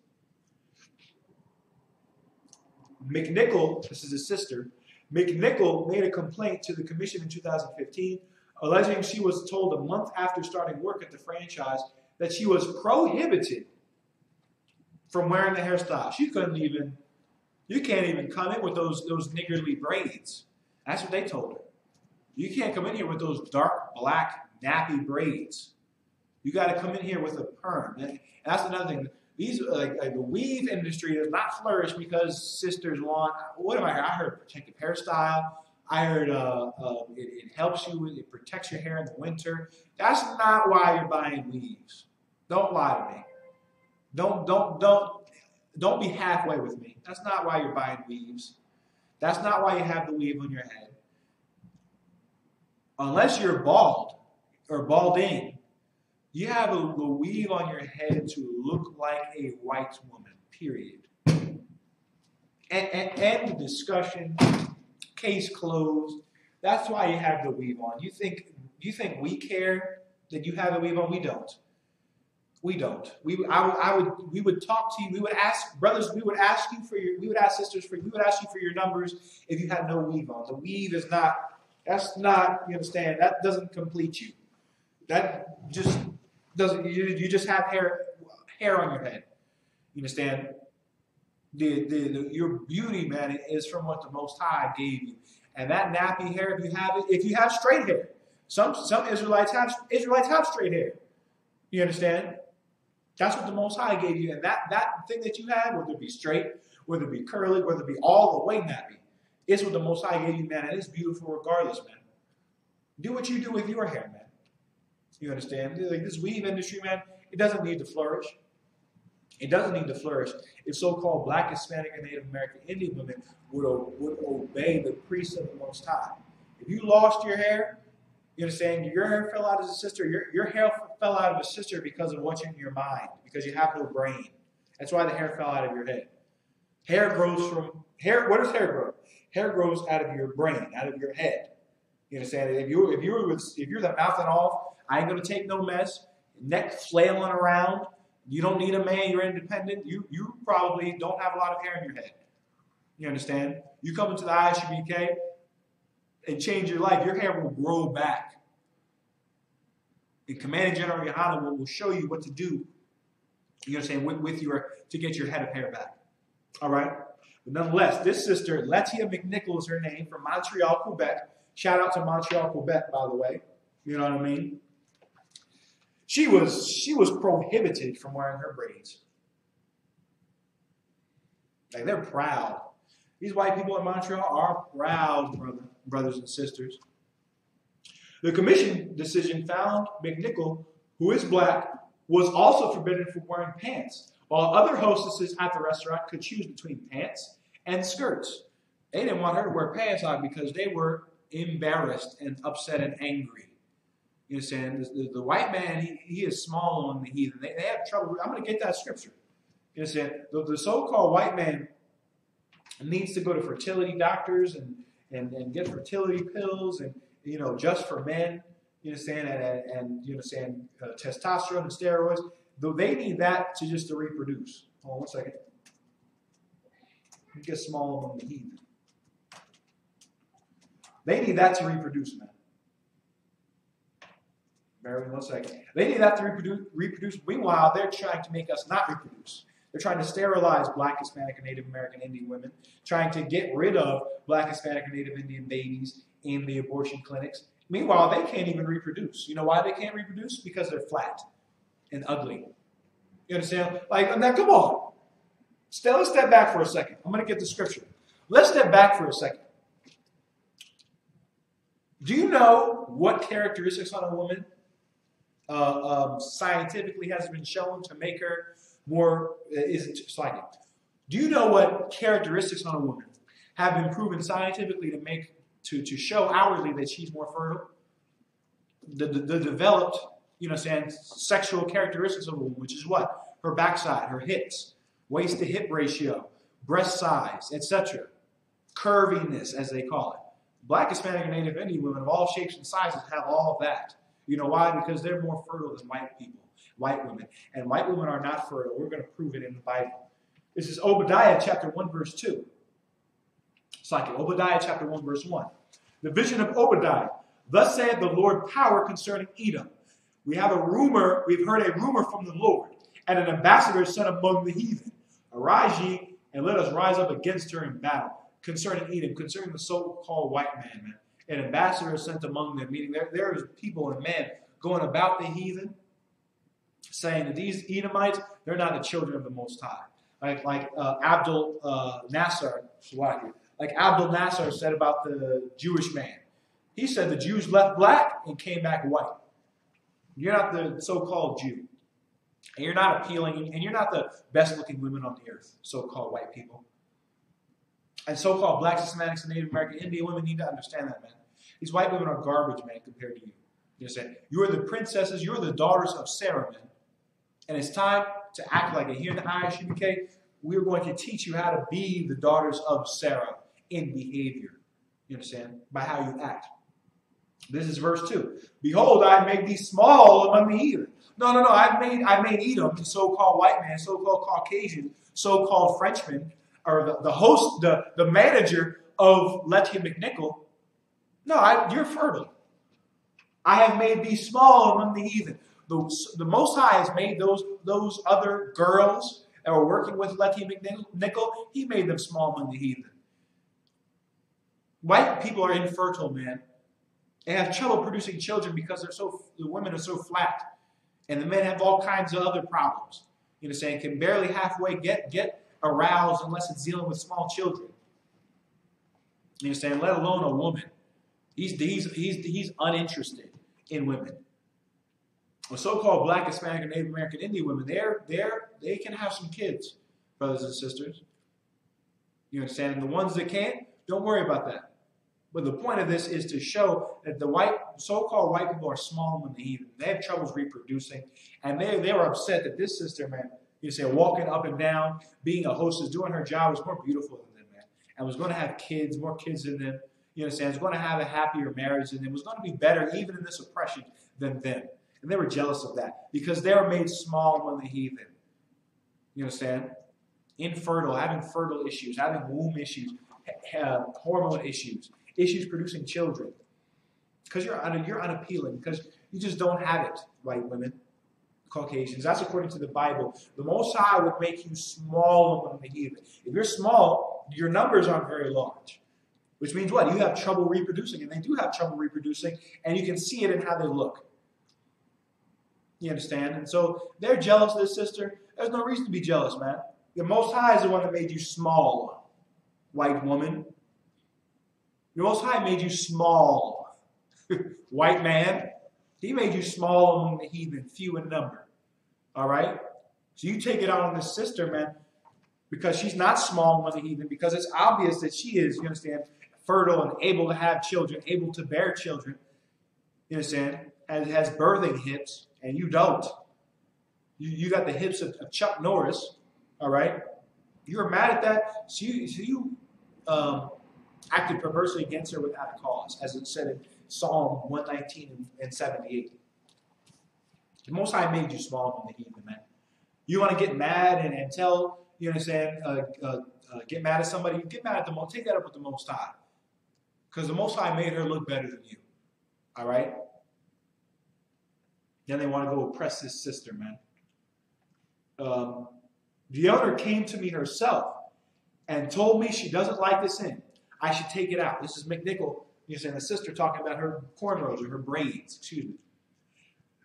Mcnickle, this is his sister, Mcnickle made a complaint to the commission in 2015, alleging she was told a month after starting work at the franchise that she was prohibited from wearing the hairstyle. She couldn't even, you can't even come in with those niggardly braids. That's what they told her. You can't come in here with those dark, black, nappy braids. You got to come in here with a perm. And that's another thing. These like the weave industry does not flourish because sisters want. What have I heard? I heard protective hairstyle. I heard it helps you. It protects your hair in the winter. That's not why you're buying weaves. Don't lie to me. Don't be halfway with me. That's not why you're buying weaves. That's not why you have the weave on your head. Unless you're bald or balding, you have a weave on your head to look like a white woman, period. End the discussion, case closed. That's why you have the weave on. You think we care that you have the weave on? We don't. We don't. We would talk to you. We would ask brothers. We would ask you for your. We would ask sisters for. We would ask you for your numbers if you had no weave on. The weave is not. That's not. You understand? That doesn't complete you. That just doesn't. You just have hair on your head. You understand? Your beauty, man, is from what the Most High gave you. And that nappy hair, if you have straight hair, some Israelites have straight hair. You understand? That's what the Most High gave you. And that thing that you have, whether it be straight, whether it be curly, whether it be all the way nappy, it's what the Most High gave you, man. And it's beautiful regardless, man. Do what you do with your hair, man. You understand? Like this weave industry, man, it doesn't need to flourish. It doesn't need to flourish if so-called Black, Hispanic, and Native American Indian women would obey the priests of the Most High. If you lost your hair, you understand, your hair fell out as a sister. Your hair fell out of a sister because of what's in your mind, because you have no brain. That's why the hair fell out of your head. Hair grows from hair. Where does hair grow? Hair grows out of your brain, out of your head. You understand? If you're the mouth and off, I ain't gonna take no mess. Neck flailing around. You don't need a man. You're independent. You probably don't have a lot of hair in your head. You understand? You come into the I.S.U.P.K. and change your life. Your hair will grow back. And Commanding General YAHANNA will show you what to do. You understand? To get your head of hair back. All right. But nonetheless, this sister, Lettia Mcnickle is her name, from Montreal, Quebec. Shout out to Montreal, Quebec, by the way. You know what I mean? She was prohibited from wearing her braids. Like, they're proud. These white people in Montreal are proud, brothers and sisters. The commission decision found Mcnickle, who is black, was also forbidden from wearing pants, while other hostesses at the restaurant could choose between pants and skirts. They didn't want her to wear pants on because they were embarrassed and upset and angry. You understand? The white man, he is small on the heathen. They have trouble. I'm going to get that scripture. You understand? The so-called white man needs to go to fertility doctors and get fertility pills and, just for men. You understand? And you understand, testosterone and steroids. Though they need that to reproduce. Hold on one second. It gets small among the heathen. They need that to reproduce, man. Bear with me 1 second. They need that to reproduce. Meanwhile, they're trying to make us not reproduce. They're trying to sterilize Black, Hispanic, and Native American Indian women, trying to get rid of Black, Hispanic, and Native Indian babies in the abortion clinics. Meanwhile, they can't even reproduce. You know why they can't reproduce? Because they're flat and ugly. You understand? Now, come on. Let's step back for a second. I'm going to get the scripture. Let's step back for a second. Do you know what characteristics on a woman scientifically has been shown to make her more, do you know what characteristics on a woman have been proven scientifically to show outwardly that she's more fertile? The developed, sexual characteristics of a woman, which is what? Her backside, her hips, waist to hip ratio, breast size, etc. curviness, as they call it. Black, Hispanic, and Native Indian women of all shapes and sizes have all of that. You know why? Because they're more fertile than white people, white women. And white women are not fertile. We're going to prove it in the Bible. This is Obadiah chapter 1, verse 2. It's like Obadiah chapter 1, verse 1. The vision of Obadiah. Thus saith the Lord power concerning Edom. We have a rumor, we've heard a rumor from the Lord, and an ambassador sent among the heathen. Arise ye, and let us rise up against her in battle. Concerning Edom, concerning the so-called white man. An ambassador is sent among them, meaning there is people and men going about the heathen, saying that these Edomites, they're not the children of the Most High. Like Abdul Nasser said about the Jewish man. He said the Jews left black and came back white. You're not the so-called Jew. And you're not appealing, and you're not the best-looking women on the earth, so-called white people. And so-called blacks, Hispanics, and Native American Indian women need to understand that, man. These white women are garbage, man, compared to you. You understand? You're the princesses, you're the daughters of Sarah, man. And it's time to act like it. Here in the I.S.U.P.K, we're going to teach you how to be the daughters of Sarah in behavior. You understand? By how you act. This is verse 2. Behold, I make thee small among the heathen. No. I made Edom, the so-called white man, so-called Caucasian, so-called Frenchman, or the host, the manager of Lettia Mcnickle. No, you're fertile. I have made thee small among the heathen. The Most High has made those other girls that were working with Lettia Mcnickle, he made them small among the heathen. White people are infertile, man. They have trouble producing children because the women are so flat. And the men have all kinds of other problems. You know what I'm saying? Can barely halfway get aroused unless it's dealing with small children. You understand? Let alone a woman. He's uninterested in women. The so-called black, Hispanic, and Native American Indian women, they can have some kids, brothers and sisters. You understand? And the ones that can't, don't worry about that. But the point of this is to show that the so-called white people are small among the heathen. They have troubles reproducing. And they were upset that this sister, man, you say, walking up and down, being a hostess, doing her job was more beautiful than them, man. And was going to have kids, more kids than them. You understand? Was going to have a happier marriage than them. Was going to be better, even in this oppression, than them. And they were jealous of that because they were made small among the heathen. You understand? Infertile, having fertile issues, having womb issues, hormone issues, issues producing children. Because you're unappealing, because you just don't have it, white women, Caucasians. That's according to the Bible. The Most High would make you small among the heathen. If you're small, your numbers aren't very large. Which means what? You have trouble reproducing, and they do have trouble reproducing, and you can see it in how they look. You understand? And so they're jealous of this sister. There's no reason to be jealous, man. The Most High is the one that made you small, white woman. The Most High made you small, white man. He made you small among the heathen, few in number. All right? So you take it out on this sister, man, because she's not small among the heathen, because it's obvious that she is, you understand, fertile and able to have children, able to bear children. You understand? Has birthing hips. And you don't. You got the hips of Chuck Norris, all right? You were mad at that, so you acted perversely against her without a cause, as it said in Psalm 119 and 78. The Most High made you small among the heathen, man. You want to get mad and tell, you understand, get mad at somebody, you get mad at the Most, take that up with the Most High. Because the Most High made her look better than you, all right? Then they want to go oppress his sister, man. The owner came to me herself and told me she doesn't like this in. I should take it out. This is Mcnickle, you know, the sister talking about her cornrows or her braids. Excuse me.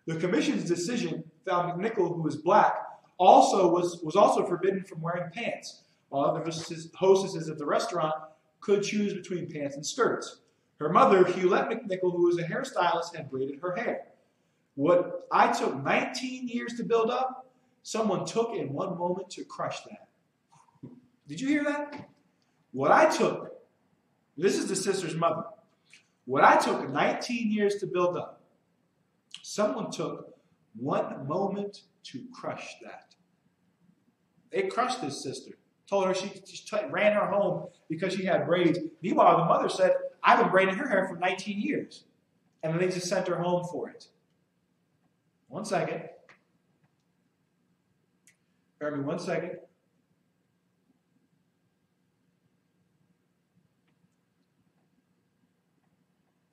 The commission's decision found Mcnickle, who is black, was also forbidden from wearing pants, while other hostesses at the restaurant could choose between pants and skirts. Her mother, Hewlett Mcnickle, who was a hairstylist, had braided her hair. What I took 19 years to build up, someone took in one moment to crush that. Did you hear that? What I took, this is the sister's mother. What I took 19 years to build up, someone took one moment to crush that. They crushed this sister. Told her she ran her home because she had braids. Meanwhile, the mother said, I've been braiding her hair for 19 years. And then they just sent her home for it. 1 second. Bear with me 1 second.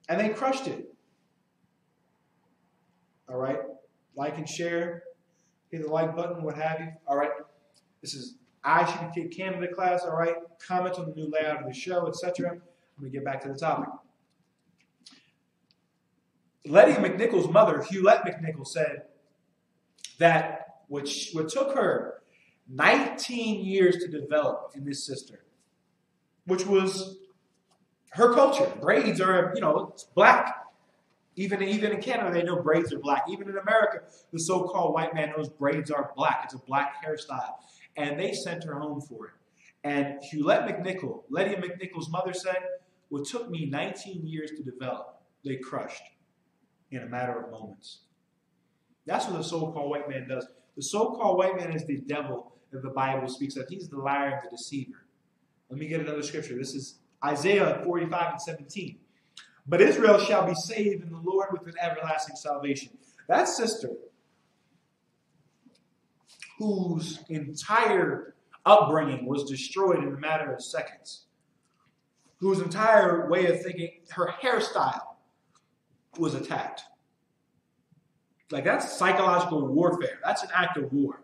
And they crushed it. All right. Like and share. Hit the like button, what have you. All right. This is I.S.U.P.K Canada class. All right. Comment on the new layout of the show, etc. I'm going to get back to the topic. Lettia Mcnickle's mother, Mcnickle, said that what took her 19 years to develop in this sister, which was her culture. Braids are, it's black. Even in Canada, they know braids are black. Even in America, the so-called white man knows braids are black. It's a black hairstyle. And they sent her home for it. And Lettia Mcnickle's mother said, what took me 19 years to develop, they crushed in a matter of moments. That's what the so-called white man does. The so-called white man is the devil that the Bible speaks of. He's the liar and the deceiver. Let me get another scripture. This is Isaiah 45:17. But Israel shall be saved in the Lord with an everlasting salvation. That sister, whose entire upbringing was destroyed in a matter of seconds, whose entire way of thinking, her hairstyle was attacked. Like, that's psychological warfare. That's an act of war.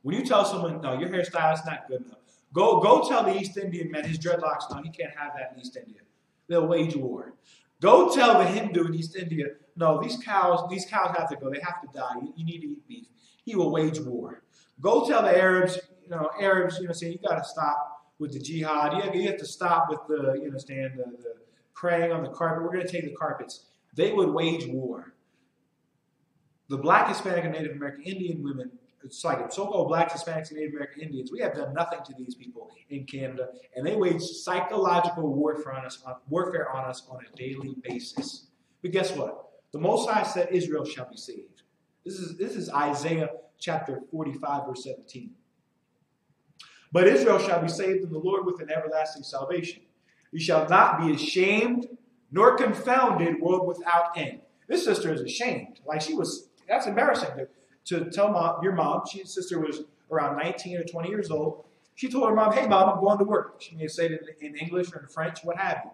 When you tell someone, no, your hairstyle is not good enough, go tell the East Indian man his dreadlocks, no, he can't have that in East India. They'll wage war. Go tell the Hindu in East India, no, these cows have to go. They have to die. You need to eat beef. He will wage war. Go tell the Arabs, saying you got to stop with the jihad. You have to stop with the praying on the carpet. We're going to take the carpets. They would wage war. The Black, Hispanic, and Native American Indian women, it's like so-called Blacks, Hispanics, and Native American Indians, we have done nothing to these people in Canada, and they wage psychological warfare on us on a daily basis. But guess what? The Most High said Israel shall be saved. This is Isaiah chapter 45, verse 17. But Israel shall be saved in the Lord with an everlasting salvation. You shall not be ashamed nor confounded, world without end. This sister is ashamed. That's embarrassing to tell your mom. His sister was around 19 or 20 years old. She told her mom, hey, mom, I'm going to work. She may say it in English or in French, what have you.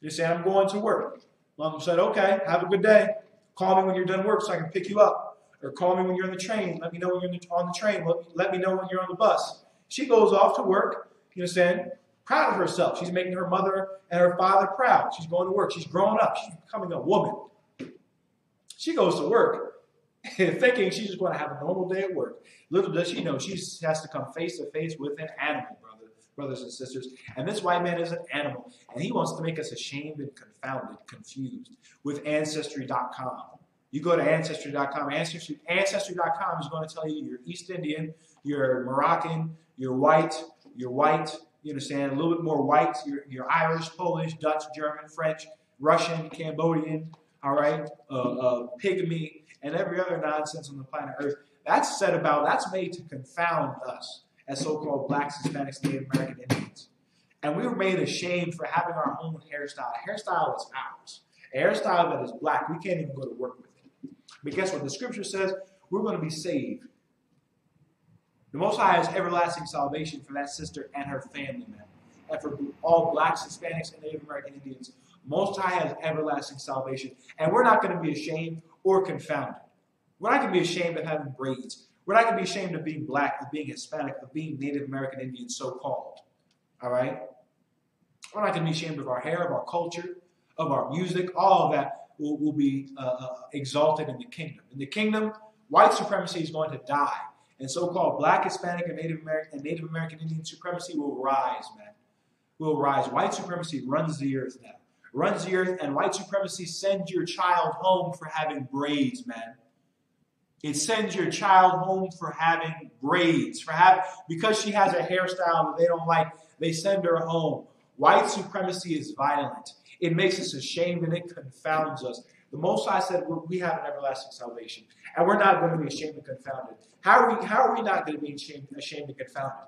She said, I'm going to work. Mom said, okay, have a good day. Call me when you're done work so I can pick you up. Or call me when you're on the train. Let me know when you're on the train. Let me know when you're on the bus. She goes off to work, proud of herself. She's making her mother and her father proud. She's going to work. She's growing up. She's becoming a woman. She goes to work thinking she's just going to have a normal day at work. Little does she know she has to come face to face with an animal, brothers and sisters. And this white man is an animal. And he wants to make us ashamed and confounded, confused with Ancestry.com. You go to Ancestry.com. Ancestry.com is going to tell you you're East Indian, you're Moroccan, you're white, you understand, a little bit more white, you're Irish, Polish, Dutch, German, French, Russian, Cambodian, all right, pygmy, and every other nonsense on the planet Earth. That's made to confound us as so-called Blacks, Hispanics, Native American Indians. And we were made ashamed for having our own hairstyle. A hairstyle is ours. A hairstyle that is black. We can't even go to work with it. But guess what? The scripture says we're going to be saved. The Most High has everlasting salvation for that sister and her family, man. And for all Blacks, Hispanics, and Native American Indians, Most High has everlasting salvation. And we're not going to be ashamed or confounded. We're not going to be ashamed of having braids. We're not going to be ashamed of being Black, of being Hispanic, of being Native American Indian, so-called. All right? We're not going to be ashamed of our hair, of our culture, of our music. All of that will be exalted in the kingdom. In the kingdom, white supremacy is going to die. And so-called Black, Hispanic, and Native American Indian supremacy will rise, man. Will rise. White supremacy runs the earth now. Runs the earth, and white supremacy sends your child home for having braids, man. It sends your child home for having braids, because she has a hairstyle that they don't like. They send her home. White supremacy is violent. It makes us ashamed and it confounds us. The Most High said we have an everlasting salvation, and we're not going to be ashamed and confounded. How are we not going to be ashamed and confounded?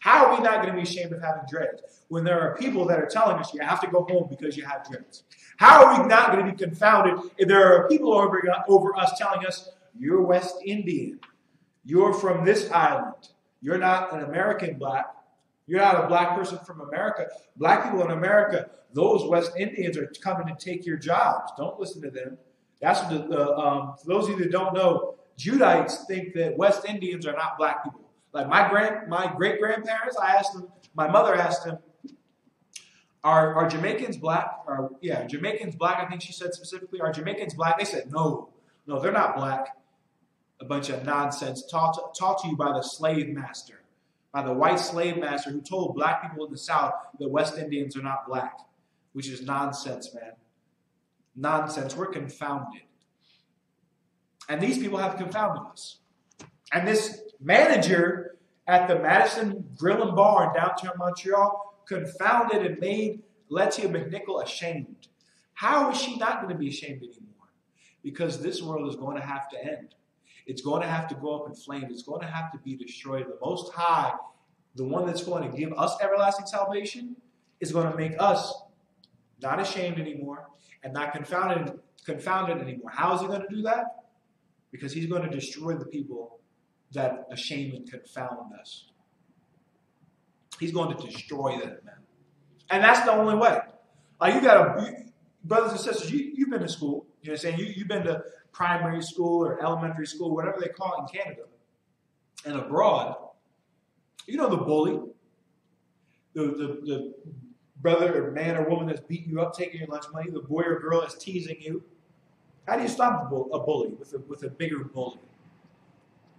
How are we not going to be ashamed of having dreads when there are people that are telling us you have to go home because you have dreads? How are we not going to be confounded if there are people over us telling us, you're West Indian, you're from this island, you're not an American black, you're not a black person from America. Black people in America, those West Indians are coming to take your jobs. Don't listen to them. That's what for those of you that don't know, Judites think that West Indians are not black people. Like my great-grandparents, I asked them, my mother asked them, are Jamaicans black? Jamaicans black, I think she said specifically. Are Jamaicans black? They said, no, they're not black. A bunch of nonsense taught to you by the slave master, by the white slave master who told black people in the South that West Indians are not black, which is nonsense, man. Nonsense. We're confounded. And these people have confounded us. And this manager at the Madison Grill and Bar in downtown Montreal confounded and made Lettia Mcnickle ashamed. How is she not going to be ashamed anymore? Because this world is going to have to end. It's going to have to go up in flames. It's going to have to be destroyed. The Most High, the one that's going to give us everlasting salvation, is going to make us not ashamed anymore and not confounded anymore. How is he going to do that? Because he's going to destroy the people that shame and confound us. He's going to destroy them, man. And that's the only way. Like brothers and sisters, you've been to school. You know what I'm saying? You've been to primary school or elementary school, whatever they call it in Canada. And abroad, you know the bully, the brother or man or woman that's beating you up, taking your lunch money, the boy or girl that's teasing you. How do you stop a bully with a bigger bully?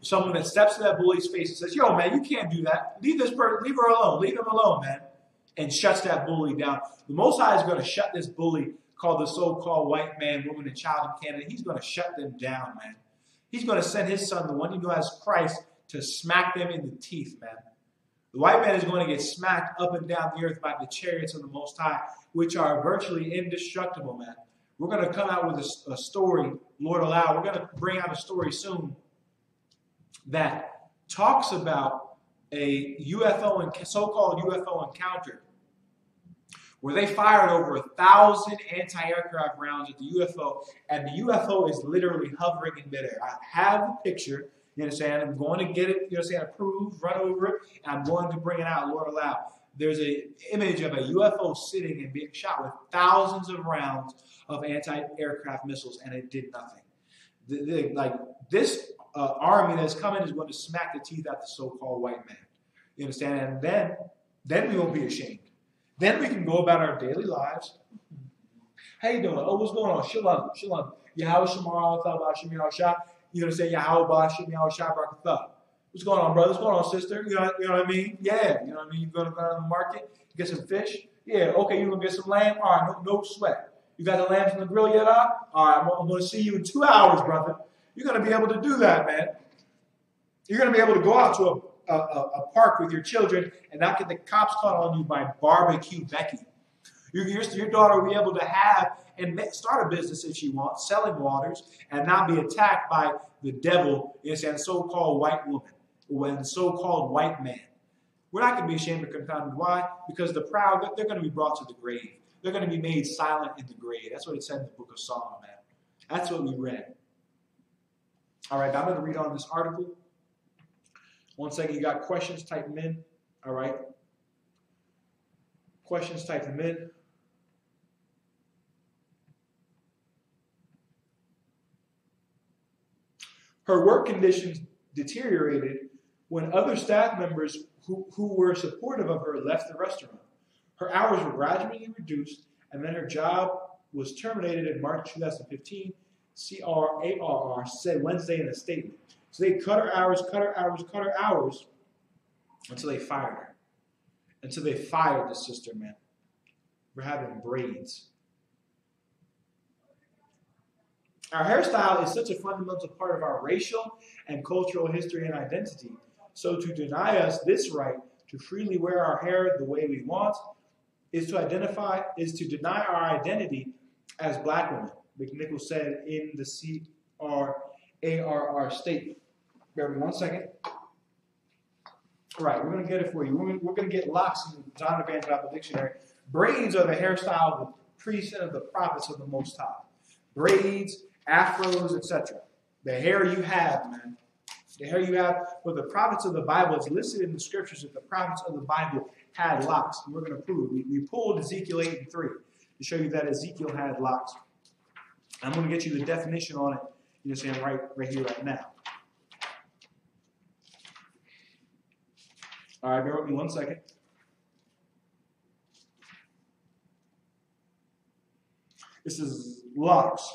Someone that steps to that bully's face and says, yo, man, you can't do that. Leave this person, leave her alone. Leave him alone, man. And shuts that bully down. The Most High is going to shut this bully called the so-called white man, woman, and child in Canada. He's going to shut them down, man. He's going to send his son, the one you know as Christ, to smack them in the teeth, man. The white man is going to get smacked up and down the earth by the chariots of the Most High, which are virtually indestructible, man. We're going to come out with a story, Lord allow. We're going to bring out a story soon that talks about a UFO and so-called UFO encounter where they fired over 1,000 anti-aircraft rounds at the UFO, and the UFO is literally hovering in midair. I have the picture, you understand? I'm going to get it, you understand, approved, run over it, and I'm going to bring it out, Lord allow. There's an image of a UFO sitting and being shot with thousands of rounds of anti-aircraft missiles, and it did nothing. This army that's coming is going to smack the teeth out the so-called white man. You understand? And then we won't be ashamed. Then we can go about our daily lives. How you doing? Oh, what's going on? Shalom, shalom. Yahweh Shemar, Thabah, Shem Yahushua. You understand? Yahweh Shem Yahushua, Barakatah. What's going on, brother? What's going on, sister? You know what I mean? Yeah. You know what I mean? You're going to go to the market, get some fish? Yeah. Okay, you're going to get some lamb? All right, no sweat. You got the lambs on the grill yet, All right, I'm going to see you in 2 hours, brother. You're going to be able to do that, man. You're going to be able to go out to a park with your children and not get the cops caught on you by barbecue Becky. Your daughter will be able to have and start a business if she wants, selling waters, and not be attacked by the devil, and so-called white woman, and so-called white man. We're not going to be ashamed or confounded. Why? Because the proud, they're going to be brought to the grave. They're going to be made silent in the grave. That's what it said in the book of Psalm, man. That's what we read. All right, I'm going to read on this article. 1 second, you got questions, type them in. All right. Questions, type them in. Her work conditions deteriorated when other staff members who were supportive of her left the restaurant. Her hours were gradually reduced, and then her job was terminated in March 2015, CRARR said Wednesday in a statement. So they cut her hours until they fired her. Until they fired the sister, man. We're having braids. Our hairstyle is such a fundamental part of our racial and cultural history and identity. So to deny us this right to freely wear our hair the way we want is to deny our identity as black women, Mcnickle said in the CRARR statement. Bear with me 1 second. All right, we're going to get it for you. We're going to get locks in the John Evangelical Dictionary. Braids are the hairstyle of the priests and of the prophets of the Most High. Braids, afros, etc. The hair you have, man. The hair you have. But the prophets of the Bible, it's listed in the scriptures that the prophets of the Bible had locks. And we're going to prove it. We pulled Ezekiel 8:3 to show you that Ezekiel had locks. I'm going to get you the definition on it, you know what I'm saying, right here, right now. All right, bear with me 1 second. This is locks.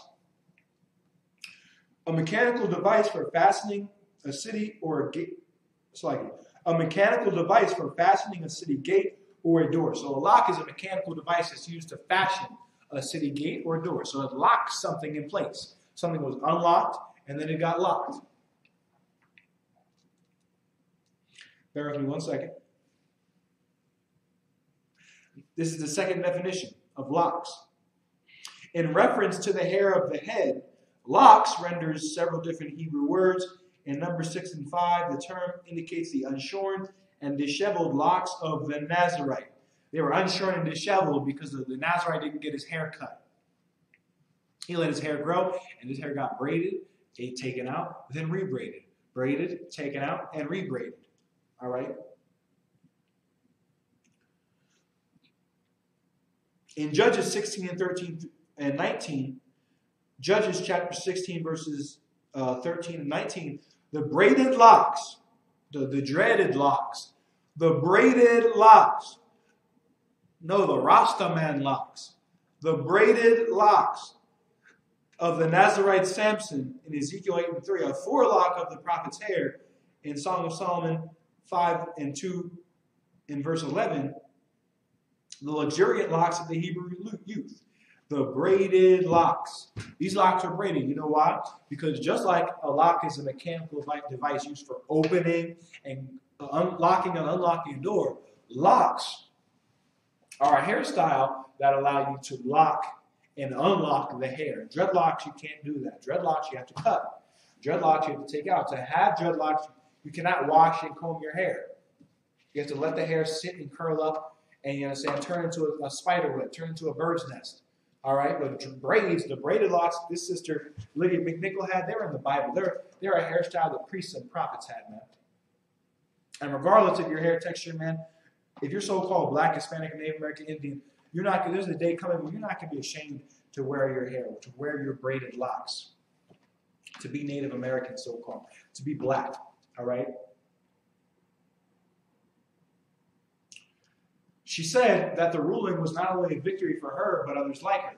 A mechanical device for fastening a city or a gate. It's like a mechanical device for fastening a city gate or a door. So a lock is a mechanical device that's used to fashion a city gate or a door. So it locks something in place. Something was unlocked and then it got locked. Bear with me 1 second. This is the second definition of locks. In reference to the hair of the head, locks renders several different Hebrew words. In Numbers 6 and 5, the term indicates the unshorn and disheveled locks of the Nazarite. They were unshorn and disheveled because the Nazarite didn't get his hair cut. He let his hair grow, and his hair got braided, taken out, then rebraided. Braided, taken out, and rebraided. All right? In Judges 16 and 13 and 19, Judges chapter 16, verses 13 and 19, the braided locks, the dreaded locks, the braided locks, no, the Rastaman locks, the braided locks of the Nazarite Samson in Ezekiel 8 and 3, a forelock of the prophet's hair in Song of Solomon 5 and 2 in verse 11, the luxuriant locks of the Hebrew youth, the braided locks. These locks are braided. You know why? Because just like a lock is a mechanical device used for opening and locking and unlocking a door, locks are a hairstyle that allow you to lock and unlock the hair. Dreadlocks, you can't do that. Dreadlocks, you have to cut. Dreadlocks, you have to take out. To have dreadlocks, you cannot wash and comb your hair. You have to let the hair sit and curl up and, you know, turn into a spider web, turn into a bird's nest. All right, but braids, the braided locks this sister Lydia Mcnickle had, they're in the Bible. They're a hairstyle that priests and prophets had, man. And regardless of your hair texture, man, if you're so-called Black, Hispanic, and Native American Indian, there's a day coming when you're not going to be ashamed to wear your hair, to wear your braided locks, to be Native American, so-called, to be Black. All right. She said that the ruling was not only a victory for her, but others like her.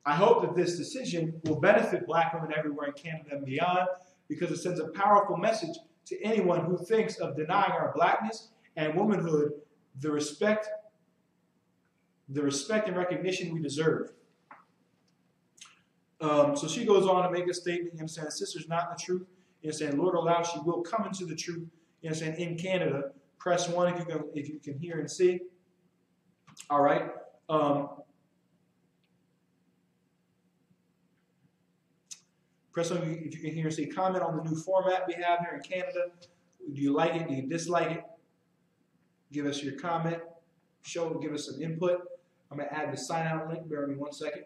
I hope that this decision will benefit Black women everywhere in Canada and beyond, because it sends a powerful message to anyone who thinks of denying our Blackness and womanhood the respect and recognition we deserve. So she goes on to make a statement, you understand, sister's not in the truth. You understand, Lord allow she will come into the truth, you understand, in Canada. Press 1 if you can hear and see. All right. Press 1 if you can hear and see. Comment on the new format we have here in Canada. Do you like it? Do you dislike it? Give us your comment. Give us some input. I'm going to add the sign out link. Bear with me 1 second.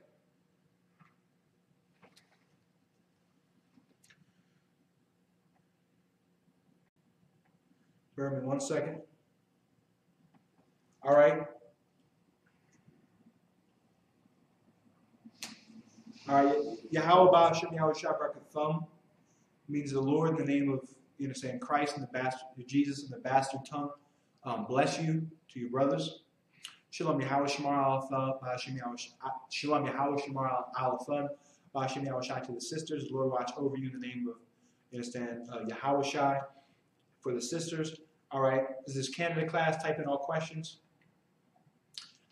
Bear with me 1 second. All right. All right. Yahweh Shem Yahweh Shabrak thumb means the Lord in the name of, you know, saying Christ and the bastard, Jesus and the bastard tongue. Bless you to your brothers. Shalom Yahweh Shemar Al-Thun. Shalom Yahweh Shemar Al-Thun. Shem Yahweh Shai to the sisters. The Lord watch over you in the name of, you understand, Yahweh Shai for the sisters. All right. This is Canada class. Type in all questions.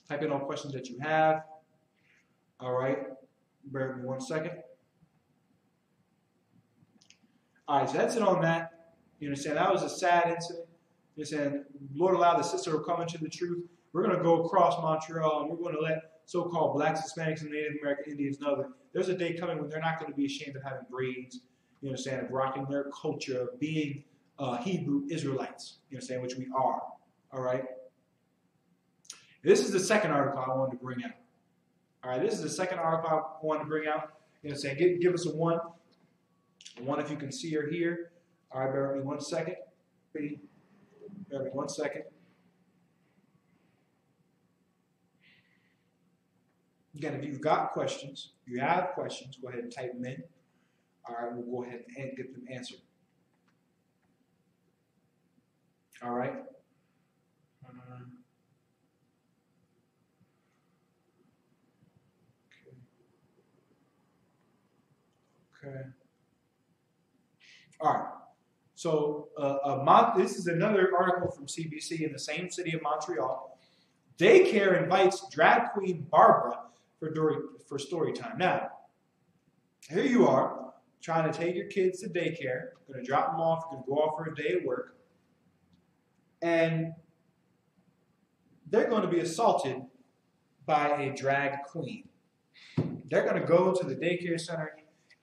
Type in all questions that you have. All right. Bear with me 1 second. All right. So that's it on that. You understand? That was a sad incident. You understand? Lord allow the sister will come into the truth. We're going to go across Montreal and we're going to let so-called Blacks, Hispanics, and Native American Indians know that there's a day coming when they're not going to be ashamed of having braids. You understand? Of rocking their culture, of being Hebrew Israelites. You understand? Which we are. All right? This is the second article I wanted to bring out. All right, this is the second article I wanted to bring out. You know what I'm saying? Give us a one. A one if you can see her here. All right, bear with me 1 second. Bear with me 1 second. Again, if you've got questions, if you have questions, go ahead and type them in. All right, we'll go ahead and get them answered. All right. Okay. All right. So this is another article from CBC in the same city of Montreal. Daycare invites drag queen Barbara for story time. Now, here you are trying to take your kids to daycare, going to drop them off, going to go off for a day at work, and they're going to be assaulted by a drag queen. They're going to go to the daycare center,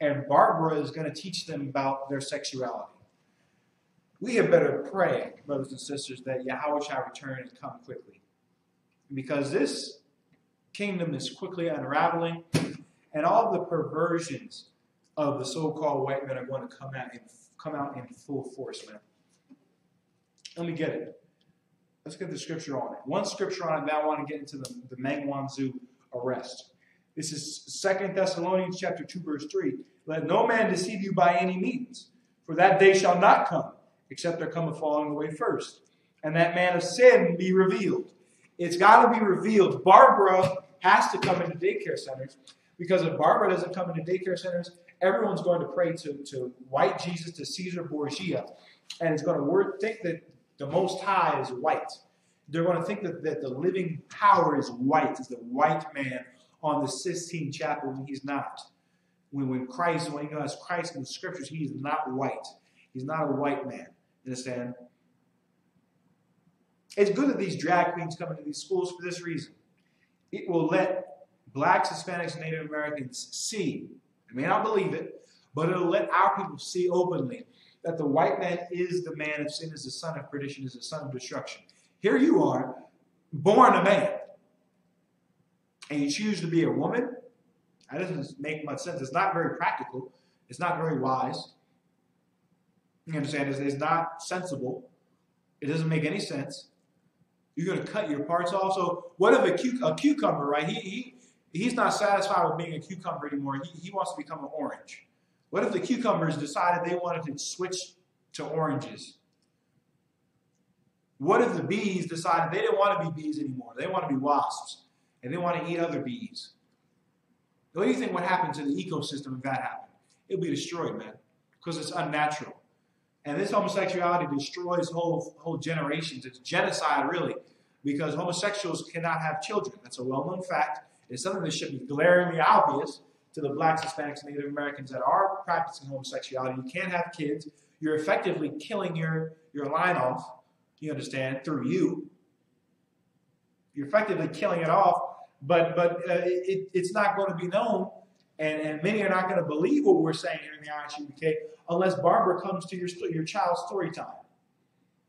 and Barbara is going to teach them about their sexuality. We had better pray, brothers and sisters, that Yahweh shall return and come quickly. Because this kingdom is quickly unraveling, and all the perversions of the so-called white men are going to come out in full force, man. Let me get it. Let's get the scripture on it. One scripture on it, now I want to get into the Wanzhou arrest. This is 2 Thessalonians chapter 2, verse 3. Let no man deceive you by any means, for that day shall not come, except there come a falling away first, and that man of sin be revealed. It's got to be revealed. Barbara has to come into daycare centers, because if Barbara doesn't come into daycare centers, everyone's going to pray to white Jesus, to Caesar Borgia, and it's going to think that the Most High is white. They're going to think that the living power is white, is the white man on the Sistine Chapel when he's not. When he has Christ in the scriptures, he is not white. He's not a white man. You understand? It's good that these drag queens come into these schools for this reason. It will let blacks, Hispanics, and Native Americans see. They may not believe it, but it'll let our people see openly that the white man is the man of sin, is the son of perdition, is the son of destruction. Here you are, born a man, and you choose to be a woman. That doesn't make much sense. It's not very practical. It's not very wise. You understand? It's not sensible. It doesn't make any sense. You're going to cut your parts off. So what if a cucumber, right? He's not satisfied with being a cucumber anymore. He wants to become an orange. What if the cucumbers decided they wanted to switch to oranges? What if the bees decided they didn't want to be bees anymore? They want to be wasps, and they want to eat other bees. What do you think would happen to the ecosystem if that happened? It would be destroyed, man, because it's unnatural. And this homosexuality destroys whole generations. It's genocide, really, because homosexuals cannot have children. That's a well-known fact. It's something that should be glaringly obvious to the blacks, Hispanics, and Native Americans that are practicing homosexuality. You can't have kids. You're effectively killing your line off, you understand, through you. You're effectively killing it off, but it's not going to be known, and many are not going to believe what we're saying here in the I.S.U.P.K. unless Barbara comes to your child's story time.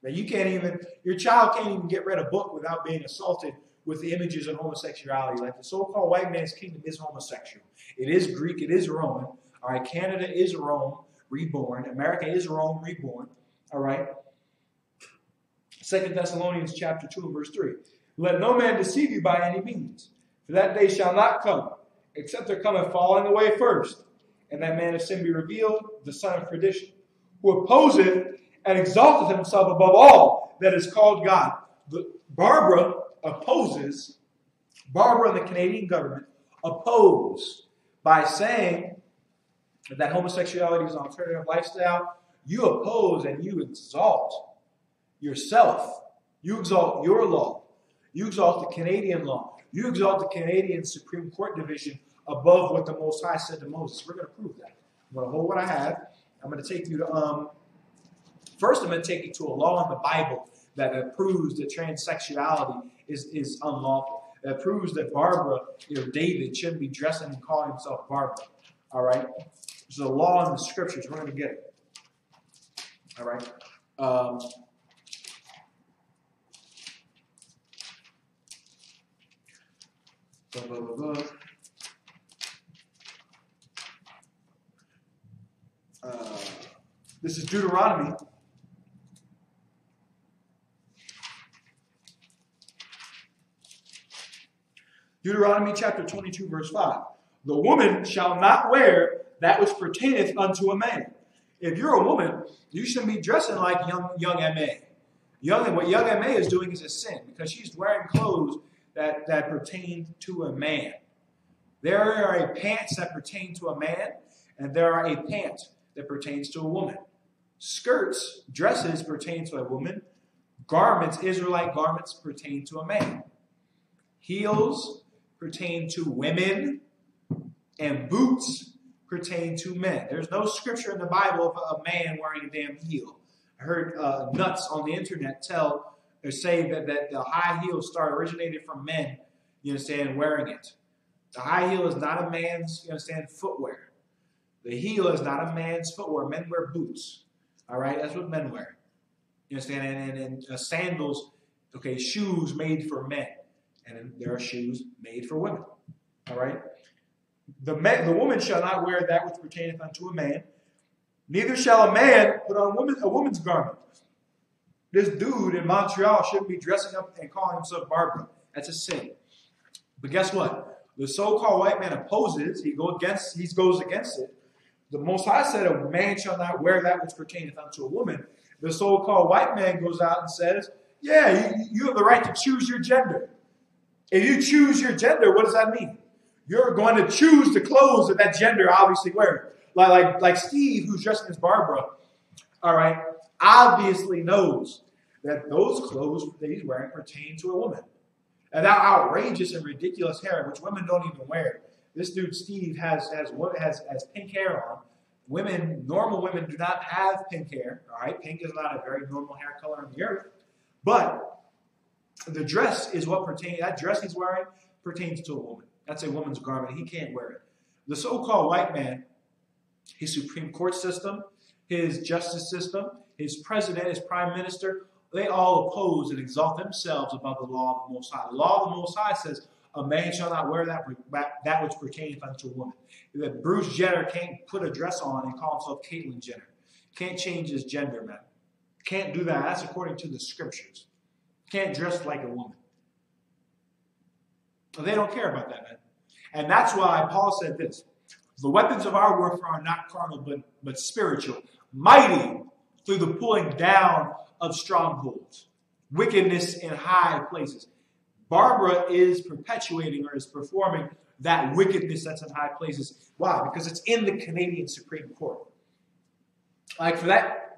Now, your child can't even get read a book without being assaulted with the images of homosexuality. Like the so-called white man's kingdom is homosexual. It is Greek. It is Roman. All right. Canada is Rome reborn. America is Rome reborn. All right. 2 Thessalonians chapter 2 verse 3. Let no man deceive you by any means, for that day shall not come, except there come a falling away first, and that man of sin be revealed, the son of perdition, who opposeth and exalteth himself above all that is called God. Barbara and the Canadian government oppose by saying that homosexuality is an alternative lifestyle. You oppose and you exalt yourself. You exalt your law. You exalt the Canadian law. You exalt the Canadian Supreme Court division above what the Most High said to Moses. We're going to prove that. I'm going to hold what I have. I'm going to take you to, first I'm going to take you to a law in the Bible that proves that transsexuality is unlawful. That proves that Barbara, David, shouldn't be dressing and calling himself Barbara. All right? There's a law in the scriptures. We're going to get it. All right? This is Deuteronomy. Deuteronomy chapter 22, verse 5. The woman shall not wear that which pertaineth unto a man. If you're a woman, you shouldn't be dressing like young M.A. What young M.A. is doing is a sin because she's wearing clothes that pertain to a man. There are a pants that pertain to a man, and there are a pant that pertains to a woman. Skirts, dresses pertain to a woman. Garments, Israelite garments, pertain to a man. Heels pertain to women, and boots pertain to men. There's no scripture in the Bible of a man wearing a damn heel. I heard nuts on the internet say that the high heel originated from men, you understand, wearing it. The high heel is not a man's, you understand, footwear. The heel is not a man's footwear. Men wear boots. All right, that's what men wear. You understand? And sandals, okay, shoes made for men. And then there are shoes made for women. All right? The woman shall not wear that which pertaineth unto a man. Neither shall a man put on a woman's garment. This dude in Montreal shouldn't be dressing up and calling himself Barbara. That's a sin. But guess what? The so-called white man opposes. He goes against it. The Most High said a man shall not wear that which pertaineth unto a woman. The so-called white man goes out and says, yeah, you have the right to choose your gender. If you choose your gender, what does that mean? You're going to choose the clothes that that gender obviously wears. Like Steve, who's dressing as Barbara, all right, obviously knows that those clothes that he's wearing pertain to a woman. And that outrageous and ridiculous hair, which women don't even wear. This dude, Steve, has pink hair on. Normal women do not have pink hair, all right? Pink is not a very normal hair color on the earth. But the dress is what that dress he's wearing pertains to a woman. That's a woman's garment. He can't wear it. The so-called white man, his Supreme Court system, his justice system, his president, his prime minister, they all oppose and exalt themselves above the law of the Most High. The law of the Most High says, a man shall not wear that which pertaineth unto a woman. That Bruce Jenner can't put a dress on and call himself Caitlyn Jenner. Can't change his gender, man. Can't do that. That's according to the scriptures. Can't dress like a woman. They don't care about that, man. And that's why Paul said this. The weapons of our warfare are not carnal, but spiritual. Mighty through the pulling down of strongholds. Wickedness in high places. Barbara is perpetuating or is performing that wickedness that's in high places. Why? Because it's in the Canadian Supreme Court. Like for that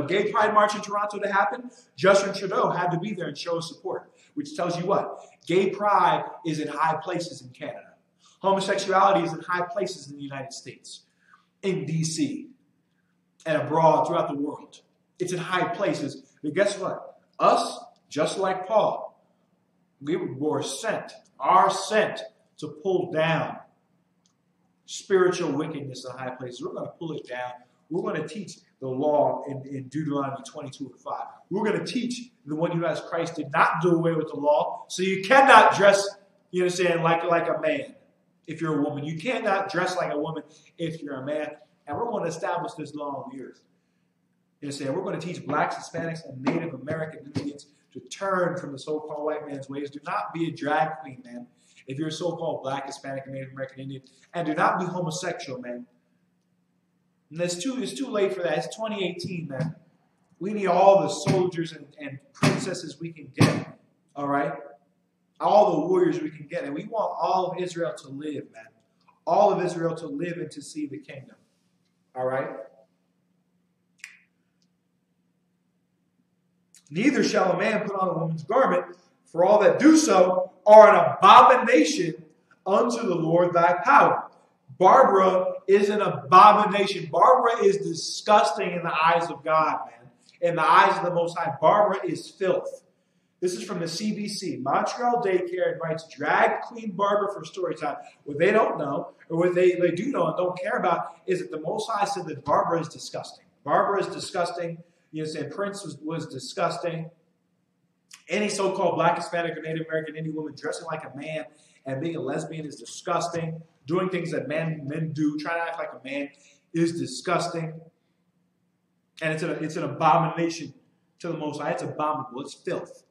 gay pride march in Toronto to happen, Justin Trudeau had to be there and show his support, which tells you what? Gay pride is in high places in Canada. Homosexuality is in high places in the United States, in D.C., and abroad throughout the world. It's in high places. But guess what? Us, just like Paul, we are sent to pull down spiritual wickedness in high places. We're going to pull it down. We're going to teach the law in Deuteronomy 22:5. We're going to teach the one who has Christ did not do away with the law. So you cannot dress, you understand, like a man if you're a woman. You cannot dress like a woman if you're a man. And we're going to establish this law on the earth. You understand? We're going to teach blacks, Hispanics, and Native American Indians to turn from the so-called white man's ways. Do not be a drag queen, man, if you're a so-called black, Hispanic, and Native American Indian. And do not be homosexual, man. And it's too late for that. It's 2018, man. We need all the soldiers and princesses we can get, all right? All the warriors we can get. And we want all of Israel to live, man. All of Israel to live and to see the kingdom, all right? Neither shall a man put on a woman's garment, for all that do so are an abomination unto the Lord thy power. Barbara is an abomination. Barbara is disgusting in the eyes of God, man. In the eyes of the Most High, Barbara is filth. This is from the CBC. Montreal Daycare invites drag queen Barbara for story time. What they don't know, or what they do know and don't care about, is that the Most High said that Barbara is disgusting. Barbara is disgusting. You understand? Prince was disgusting. Any so-called black, Hispanic, or Native American Indian woman dressing like a man and being a lesbian is disgusting. Doing things that men do, trying to act like a man, is disgusting. And it's an abomination to the Most High. It's abominable. It's filth.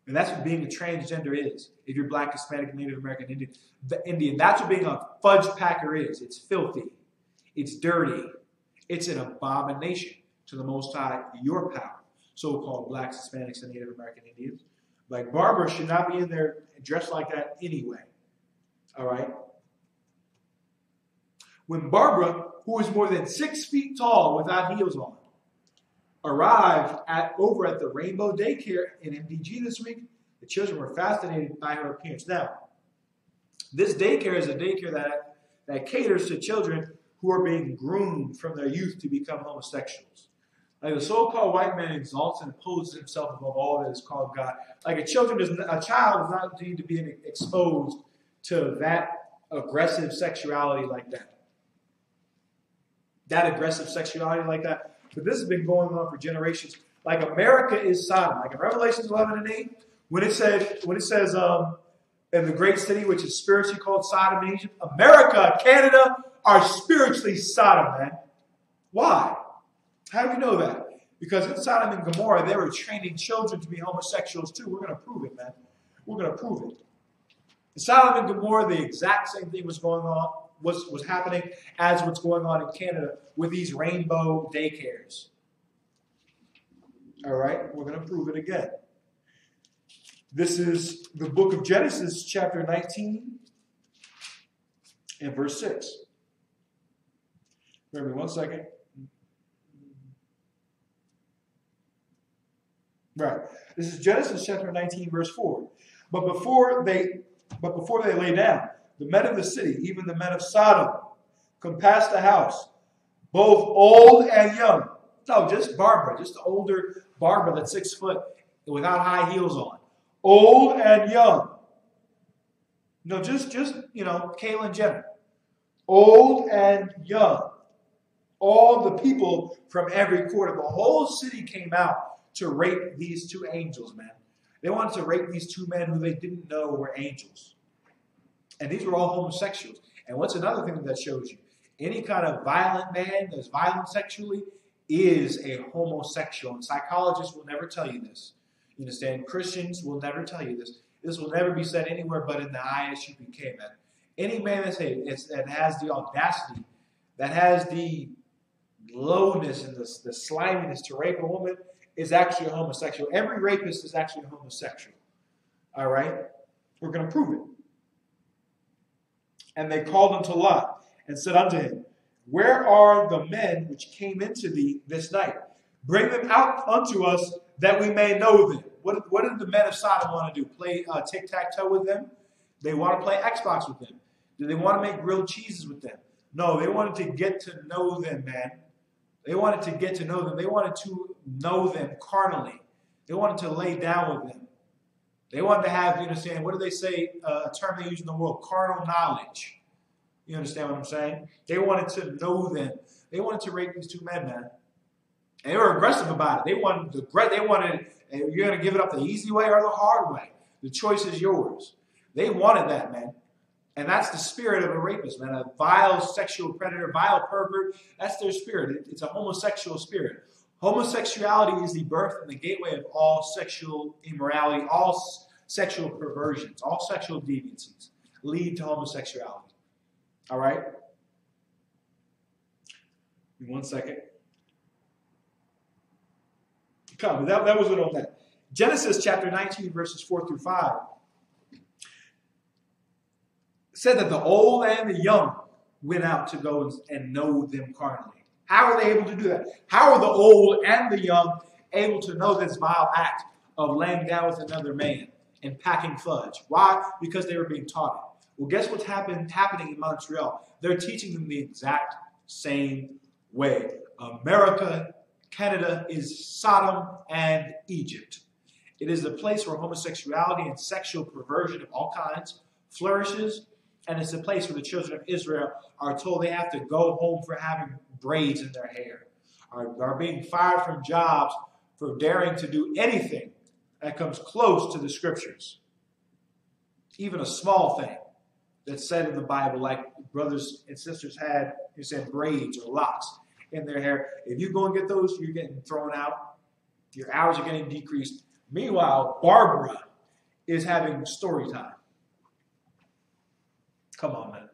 And that's what being a transgender is. If you're black, Hispanic, Native American, Indian, that's what being a fudge packer is. It's filthy. It's dirty. It's an abomination to the Most High, your power. So-called blacks, Hispanics, and Native American Indians. Like Barbara should not be in there dressed like that anyway. All right? When Barbara, who is more than 6 feet tall without heels on, arrived over at the Rainbow Daycare in MDG this week, the children were fascinated by her appearance. Now, this daycare is a daycare that caters to children who are being groomed from their youth to become homosexuals. Like the so-called white man exalts and opposes himself above all that is called God. Like a child does not need to be exposed to that aggressive sexuality like that. That aggressive sexuality like that. But this has been going on for generations. Like America is Sodom. Like in Revelation 11 and 8, when it says in the great city, which is spiritually called Sodom in Egypt, America, Canada are spiritually Sodom, man. Why? How do we know that? Because in Sodom and Gomorrah, they were training children to be homosexuals too. We're going to prove it, man. We're going to prove it. In Sodom and Gomorrah, the exact same thing was going on, was happening as what's going on in Canada with these rainbow daycares. All right, we're going to prove it again. This is the book of Genesis, chapter 19, and verse 6. Bear with me 1 second. Right. This is Genesis chapter 19, verse 4. But before they lay down, the men of the city, even the men of Sodom, compassed the house, both old and young. No, just Barbara, just the older Barbara that's 6 foot without high heels on. Old and young. No, just Caitlyn Jenner. Old and young. All the people from every quarter. The whole city came out to rape these two angels, man. They wanted to rape these two men who they didn't know were angels. And these were all homosexuals. And what's another thing that shows you? Any kind of violent man that's violent sexually is a homosexual. And psychologists will never tell you this. You understand? Christians will never tell you this. This will never be said anywhere but in the I.S.U.P.K, man. Any man that has the audacity, that has the lowness and the sliminess to rape a woman is actually a homosexual. Every rapist is actually a homosexual. All right? We're going to prove it. And they called unto Lot and said unto him, Where are the men which came into thee this night? Bring them out unto us that we may know them. What did the men of Sodom want to do? Play tic-tac-toe with them? They want to play Xbox with them. Do they want to make grilled cheeses with them? No, they wanted to get to know them, man. They wanted to get to know them. They wanted to know them carnally. They wanted to lay down with them. They wanted to have, you understand, what do they say, a term they use in the world, carnal knowledge. You understand what I'm saying? They wanted to know them. They wanted to rape these two men, man. And they were aggressive about it. They wanted, you're going to give it up the easy way or the hard way. The choice is yours. They wanted that, man. And that's the spirit of a rapist, man. A vile sexual predator, vile pervert. That's their spirit. It's a homosexual spirit. Homosexuality is the birth and the gateway of all sexual immorality, all sexual perversions, all sexual deviancies lead to homosexuality. All right? 1 second. Come, that was it on that. Genesis chapter 19, verses 4 through 5. Said that the old and the young went out to go and know them carnally. How are they able to do that? How are the old and the young able to know this vile act of laying down with another man and packing fudge? Why? Because they were being taught it. Well, guess what's happening in Montreal? They're teaching them the exact same way. America, Canada is Sodom and Egypt. It is the place where homosexuality and sexual perversion of all kinds flourishes. And it's a place where the children of Israel are told they have to go home for having braids in their hair. are being fired from jobs for daring to do anything that comes close to the scriptures. Even a small thing that's said in the Bible, like brothers and sisters had, you said braids or locks in their hair. If you go and get those, you're getting thrown out. Your hours are getting decreased. Meanwhile, Barbara is having story time. Come on, man.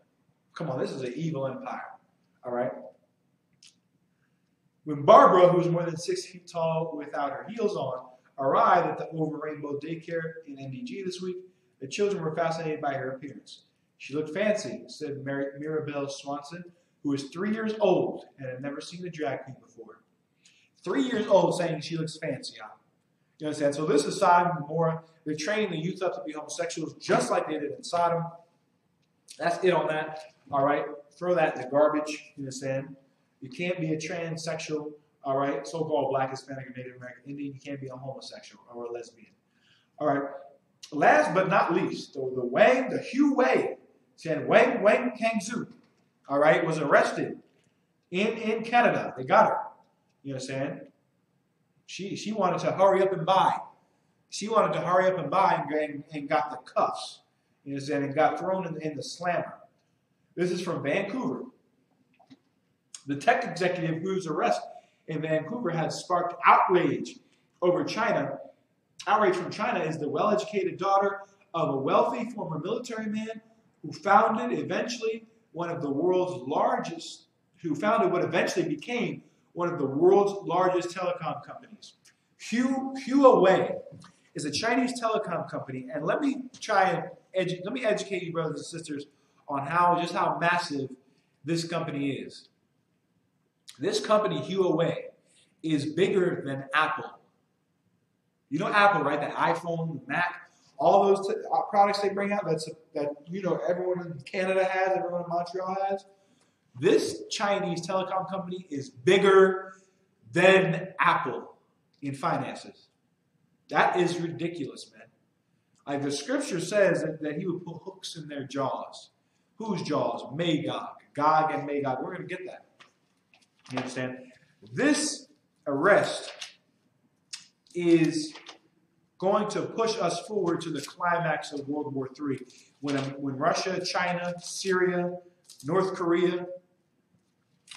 Come on, this is an evil empire. All right? When Barbara, who was more than 6 feet tall without her heels on, arrived at the Over Rainbow Daycare in NDG this week, the children were fascinated by her appearance. She looked fancy, said Mirabelle Swanson, who is 3 years old and had never seen a drag queen before. 3 years old saying she looks fancy. Huh? You understand? So this is Sodom and Gomorrah. They're training the youth up to be homosexuals just like they did in Sodom. That's it on that. All right? Throw that in the garbage. You understand? You can't be a transsexual, all right? So-called Black, Hispanic, or Native American Indian. You can't be a homosexual or a lesbian. All right? Last but not least, the Hugh Wei, said Wang Kangzu, all right, was arrested in Canada. They got her. You understand? She wanted to hurry up and buy. She wanted to hurry up and buy and got the cuffs. You understand? And got thrown in the slammer. This is from Vancouver. The tech executive whose arrest in Vancouver has sparked outrage over China. Outrage from China is the well-educated daughter of a wealthy former military man who founded what eventually became one of the world's largest telecom companies. Huawei is a Chinese telecom company, and let me educate you, brothers and sisters, on just how massive this company is. This company, Huawei, is bigger than Apple. You know Apple, right? The iPhone, the Mac, all those products they bring out that everyone in Canada has, everyone in Montreal has. This Chinese telecom company is bigger than Apple in finances. That is ridiculous, man. Like the scripture says that he would put hooks in their jaws. Whose jaws? Magog. Gog and Magog. We're going to get that. You understand? This arrest is going to push us forward to the climax of World War III. When Russia, China, Syria, North Korea,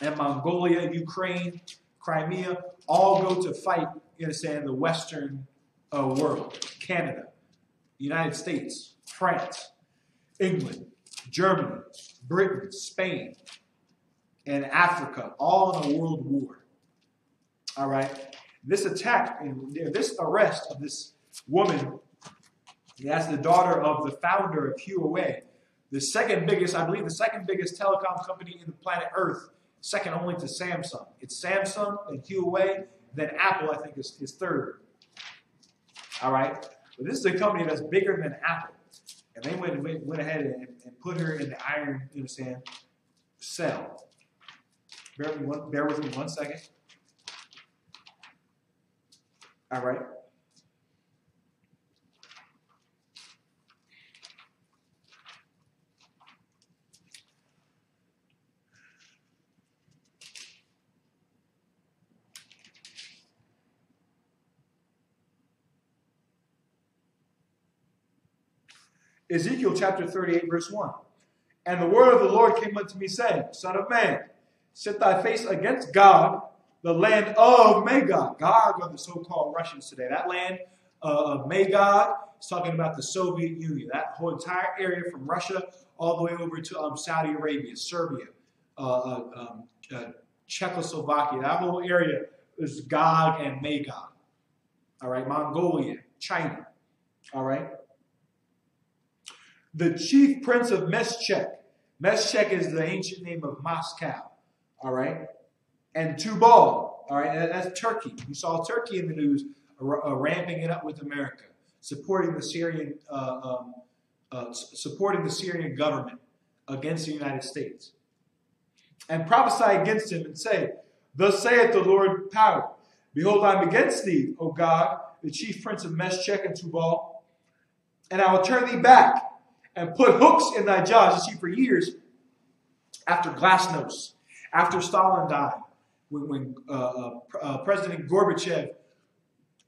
and Mongolia, Ukraine, Crimea, all go to fight, you understand, the Western world. Canada, United States, France, England, Germany, Britain, Spain, and Africa, all in a world war. All right? This attack, this arrest of this woman, that's the daughter of the founder of Huawei, the second biggest telecom company in the planet Earth, second only to Samsung. It's Samsung and Huawei, then Apple, I think, is third. All right? But this is a company that's bigger than Apple. And they went ahead and put her in the iron, you understand, cell. Bear with me 1 second. All right. Ezekiel chapter 38, verse 1. And the word of the Lord came unto me, saying, Son of man, set thy face against Gog, the land of Magog. Gog are the so-called Russians today. That land of Magog is talking about the Soviet Union. That whole entire area from Russia all the way over to Saudi Arabia, Serbia, Czechoslovakia. That whole area is Gog and Magog. All right, Mongolia, China. All right. The chief prince of Meshech. Meshech is the ancient name of Moscow. All right. And Tubal. All right. That's Turkey. You saw Turkey in the news ramping it up with America, supporting the Syrian government against the United States. And prophesy against him and say, Thus saith the Lord power. Behold, I am against thee, O God, the chief prince of Meshech and Tubal, and I will turn thee back and put hooks in thy jaws. You see, for years, after Glasnost, after Stalin died, when President Gorbachev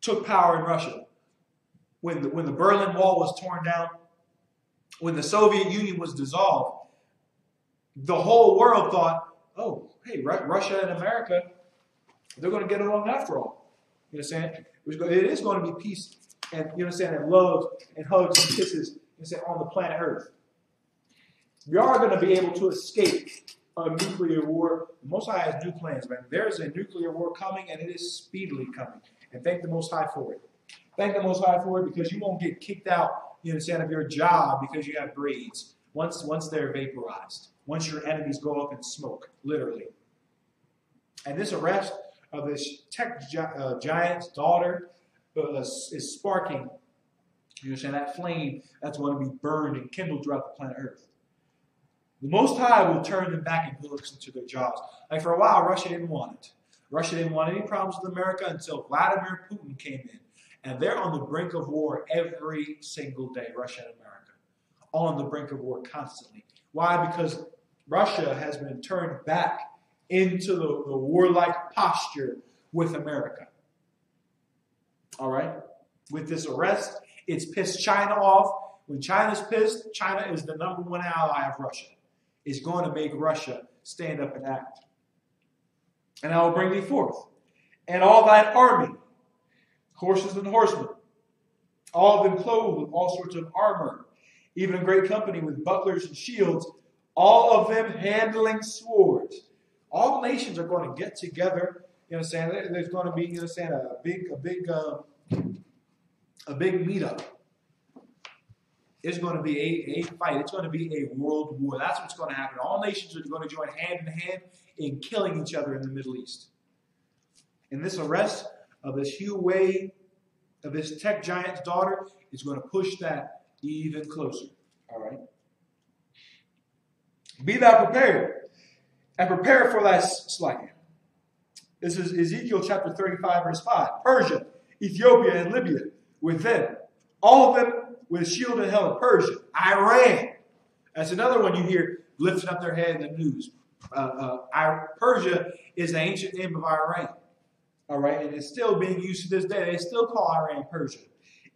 took power in Russia, when the Berlin Wall was torn down, when the Soviet Union was dissolved, the whole world thought, oh, hey, Russia and America, they're going to get along after all. You understand? It is going to be peace and, you understand, and love and hugs and kisses, you understand, on the planet Earth. We are going to be able to escape a nuclear war. The Most High has new plans, man. There's a nuclear war coming, and it is speedily coming. And thank the Most High for it. Thank the Most High for it, because you won't get kicked out, you understand, of your job because you have braids once they're vaporized. Once your enemies go up in smoke, literally. And this arrest of this tech giant's daughter is sparking, you understand, that flame that's going to be burned and kindled throughout the planet Earth. The Most High will turn them back and listen to their jobs. Like for a while, Russia didn't want it. Russia didn't want any problems with America until Vladimir Putin came in. And they're on the brink of war every single day, Russia and America. On the brink of war constantly. Why? Because Russia has been turned back into the warlike posture with America. All right? With this arrest, it's pissed China off. When China's pissed, China is the #1 ally of Russia. It's going to make Russia stand up and act. And I will bring thee forth, and all thine army, horses and horsemen, all of them clothed with all sorts of armor, even a great company with bucklers and shields, all of them handling swords. All nations are going to get together. You understand? There's going to be, you understand, a big meetup. It's going to be a fight. It's going to be a world war. That's what's going to happen. All nations are going to join hand in hand in killing each other in the Middle East. And this arrest of this Huawei, of this tech giant's daughter, is going to push that even closer. All right? Be thou prepared, and prepare for thy slacking. This is Ezekiel chapter 35, verse 5. Persia, Ethiopia, and Libya with them. All of them with shield and helmet. Persia, Iran. That's another one you hear lifting up their head in the news. Persia is the ancient name of Iran. All right, and it's still being used to this day. They still call Iran Persia.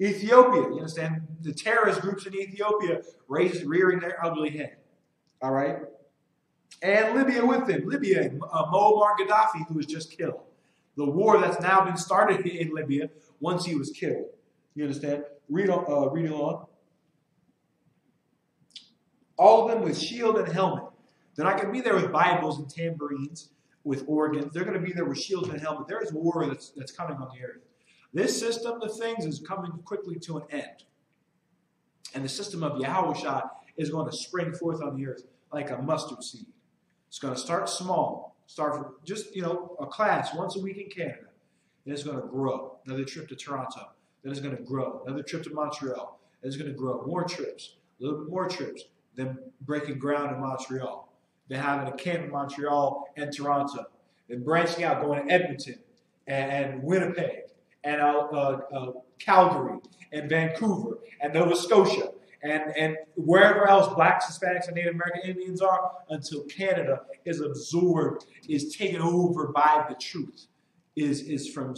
Ethiopia, you understand? The terrorist groups in Ethiopia rearing their ugly head. All right? And Libya with them. Libya, Muammar Gaddafi, who was just killed. The war that's now been started in Libya once he was killed. You understand? Read on. All of them with shield and helmet. They're not going to be there with Bibles and tambourines, with organs. They're going to be there with shields and helmet. There is war that's coming on the earth. This system of things is coming quickly to an end. And the system of Yahushua is going to spring forth on the earth like a mustard seed. It's going to start small. Start from just, a class once a week in Canada. Then it's going to grow. Another trip to Toronto. Then it's going to grow. Another trip to Montreal. Then it's going to grow. More trips. A little bit more trips. Then breaking ground in Montreal. Then having a camp in Montreal and Toronto. Then branching out, going to Edmonton and Winnipeg and Calgary and Vancouver and Nova Scotia and wherever else Blacks, Hispanics, and Native American Indians are, until Canada is absorbed, is taken over by the truth, is from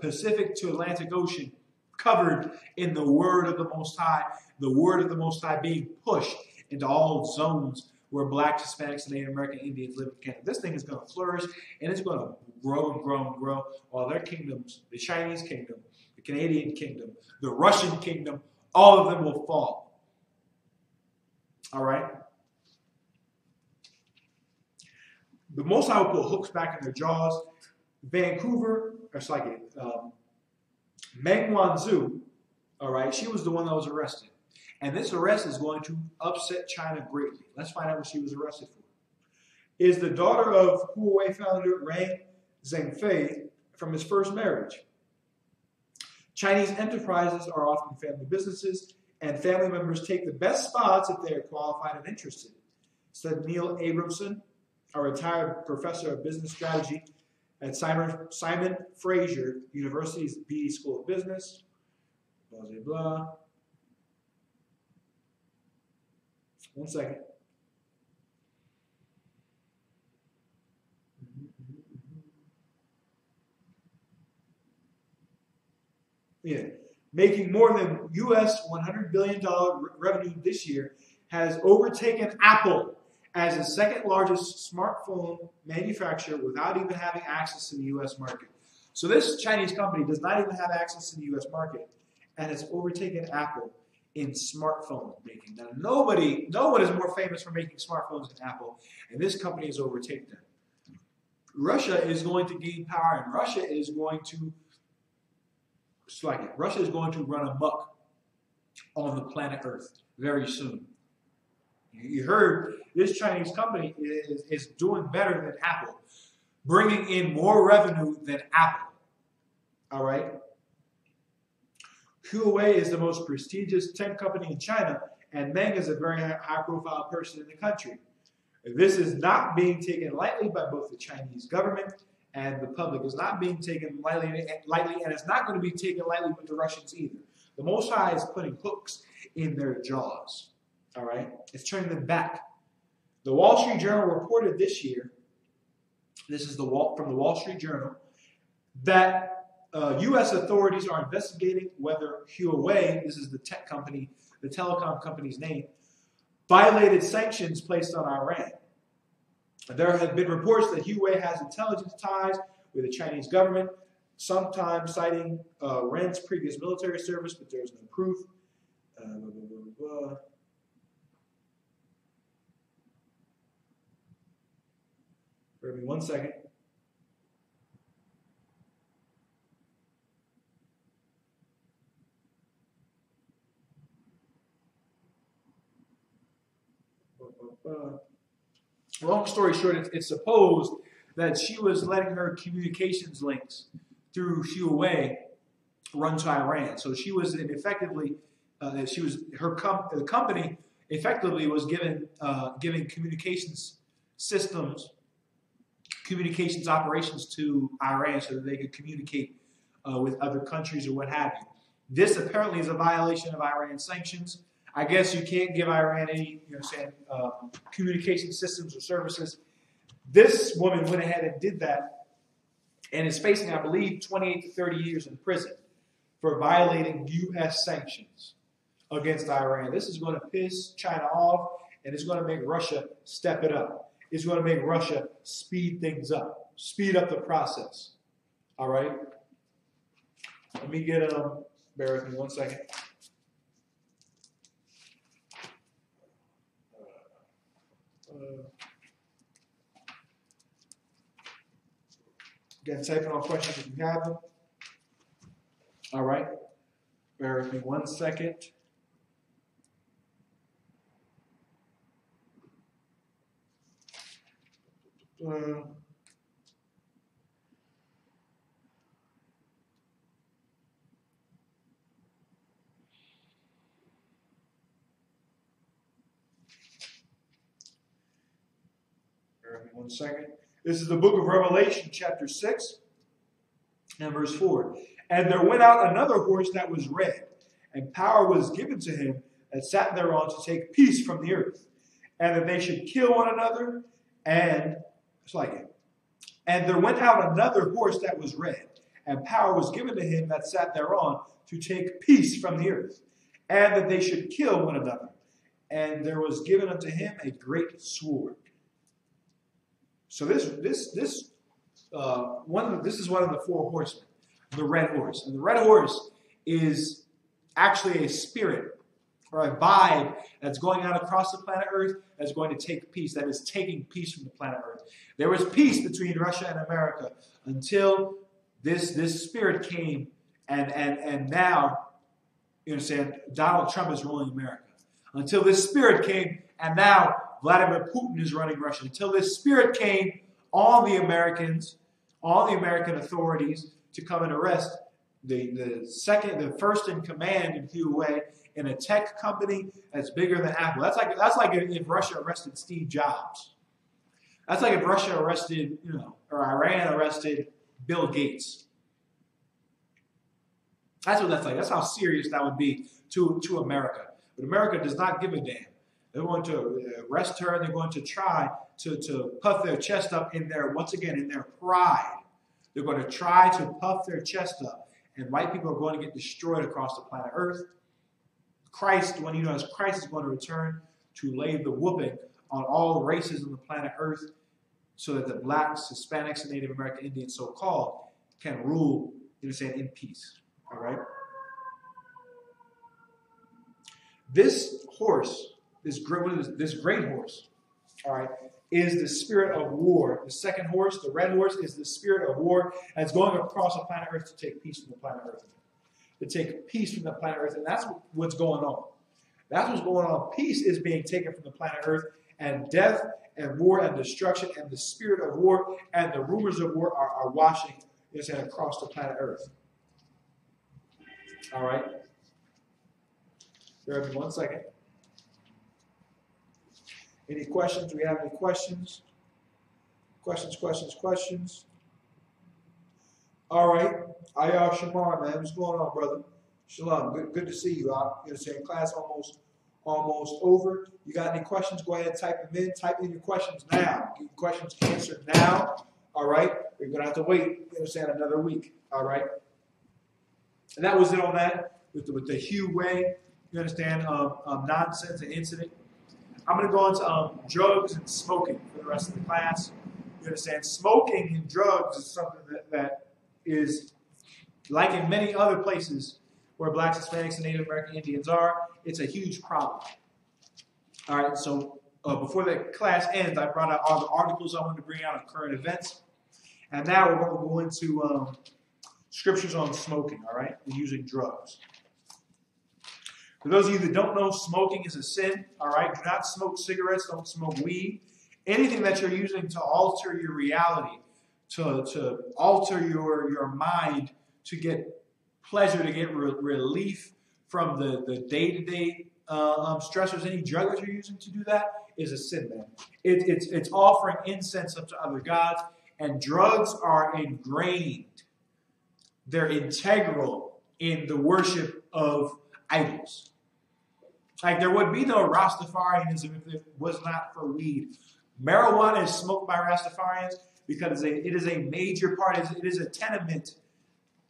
Pacific to Atlantic Ocean, covered in the word of the Most High, the word of the Most High being pushed into all zones where Blacks, Hispanics, and Native American Indians live in Canada. This thing is going to flourish, and it's going to grow and grow and grow, while their kingdoms, the Chinese kingdom, the Canadian kingdom, the Russian kingdom, all of them will fall. All right? The Most High will put hooks back in their jaws. Vancouver, Wanzhou, all right, she was the one that was arrested. And this arrest is going to upset China greatly. Let's find out what she was arrested for. Is the daughter of Huawei founder Ren Zhengfei from his first marriage. Chinese enterprises are often family businesses, and family members take the best spots if they are qualified and interested, said Neil Abramson, a retired professor of business strategy at Simon Fraser University's BE School of Business. Blah, blah, blah. One second. making more than US $100 billion revenue this year, has overtaken Apple as the second largest smartphone manufacturer without even having access to the US market. So this Chinese company does not even have access to the US market and has overtaken Apple in smartphone making. Now, no one is more famous for making smartphones than Apple, and this company has overtaken them. Russia is going to gain power, and Russia is going to Russia is going to run amok on the planet Earth very soon. You heard this Chinese company is doing better than Apple, bringing in more revenue than Apple. All right? Huawei is the most prestigious tech company in China, and Meng is a very high-profile person in the country. This is not being taken lightly by both the Chinese government and the public. It's not being taken lightly, and it's not going to be taken lightly with the Russians either. The Most High is putting hooks in their jaws. All right? It's turning them back. The Wall Street Journal reported this year, this is from the Wall Street Journal, that U.S. authorities are investigating whether Huawei, this is the tech company, the telecom company's name, violated sanctions placed on Iran. There have been reports that Huawei has intelligence ties with the Chinese government, sometimes citing Ren's previous military service, but there's no proof. Give me 1 second. Long story short, it's supposed that she was letting her communications links through Huawei run to Iran. So she was effectively, the company effectively was giving communications systems, communications operations to Iran so that they could communicate with other countries or what have you. This apparently is a violation of Iran sanctions. I guess you can't give Iran any, communication systems or services. This woman went ahead and did that and is facing, I believe, 28 to 30 years in prison for violating U.S. sanctions against Iran. This is going to piss China off, and it's going to make Russia step it up. It's going to make Russia speed things up, speed up the process. All right? Let me get bear with me 1 second. Again, type in all questions if you have them. All right. Bear with me 1 second. Bear with me 1 second. This is the book of Revelation, chapter 6, and verse 4. And there went out another horse that was red, and power was given to him that sat thereon to take peace from the earth, and that they should kill one another, and And there went out another horse that was red, and power was given to him that sat thereon to take peace from the earth, and that they should kill one another. And there was given unto him a great sword. So this is one of the four horsemen, the red horse. And the red horse is actually a spirit or a vibe that's going out across the planet Earth that's going to take peace, that is taking peace from the planet Earth. There was peace between Russia and America until this spirit came, and now, Donald Trump is ruling America. Until this spirit came, and now Vladimir Putin is running Russia. Until this spirit came on the Americans, on the American authorities to come and arrest the first in command in Huawei in a tech company that's bigger than Apple. That's like if Russia arrested Steve Jobs. That's like if Russia arrested, or Iran arrested Bill Gates. That's what that's like. That's how serious that would be to America. But America does not give a damn. They're going to arrest her, and they're going to try to puff their chest up in their pride. They're going to try to puff their chest up and white people are going to get destroyed across the planet Earth. Christ, when you know, as Christ is going to return to lay the whooping on all the races on the planet Earth, so that the blacks, Hispanics, and Native American Indians, so-called, can rule, in peace. All right. This horse, this great horse, all right, is the spirit of war. The second horse, the red horse, is the spirit of war, and it's going across the planet Earth to take peace from the planet Earth. To take peace from the planet Earth, and that's what's going on. That's what's going on. Peace is being taken from the planet Earth, and death and war and destruction and the spirit of war and the rumors of war are washing across the planet Earth. All right. Bear with me 1 second. Any questions? Do we have any questions? Questions? All right. I.S.U.P.K, Shamar, man. What's going on, brother? Shalom. Good to see you. Class almost over. You got any questions? Go ahead and type them in. Type in your questions now. Get your questions answered now. All right. You're going to have to wait, another week. All right. And that was it on that with the Hugh way, nonsense and incident. I'm going to go into drugs and smoking for the rest of the class. You understand? Smoking and drugs is something that is, like in many other places where blacks, Hispanics, and Native American Indians are, it's a huge problem. All right, so before the class ends, I brought out all the articles I wanted to bring out on current events. And now we're going to go into scriptures on smoking, all right, and using drugs. For those of you that don't know, smoking is a sin, all right? Do not smoke cigarettes, don't smoke weed. Anything that you're using to alter your reality, to alter your mind, to get pleasure, to get relief from the day-to-day stressors, any drug that you're using to do that is a sin, man. It's offering incense up to other gods, and drugs are ingrained. They're integral in the worship of idols. Like, there would be no Rastafarianism if it was not for weed. Marijuana is smoked by Rastafarians because it is a major part, it is a tenement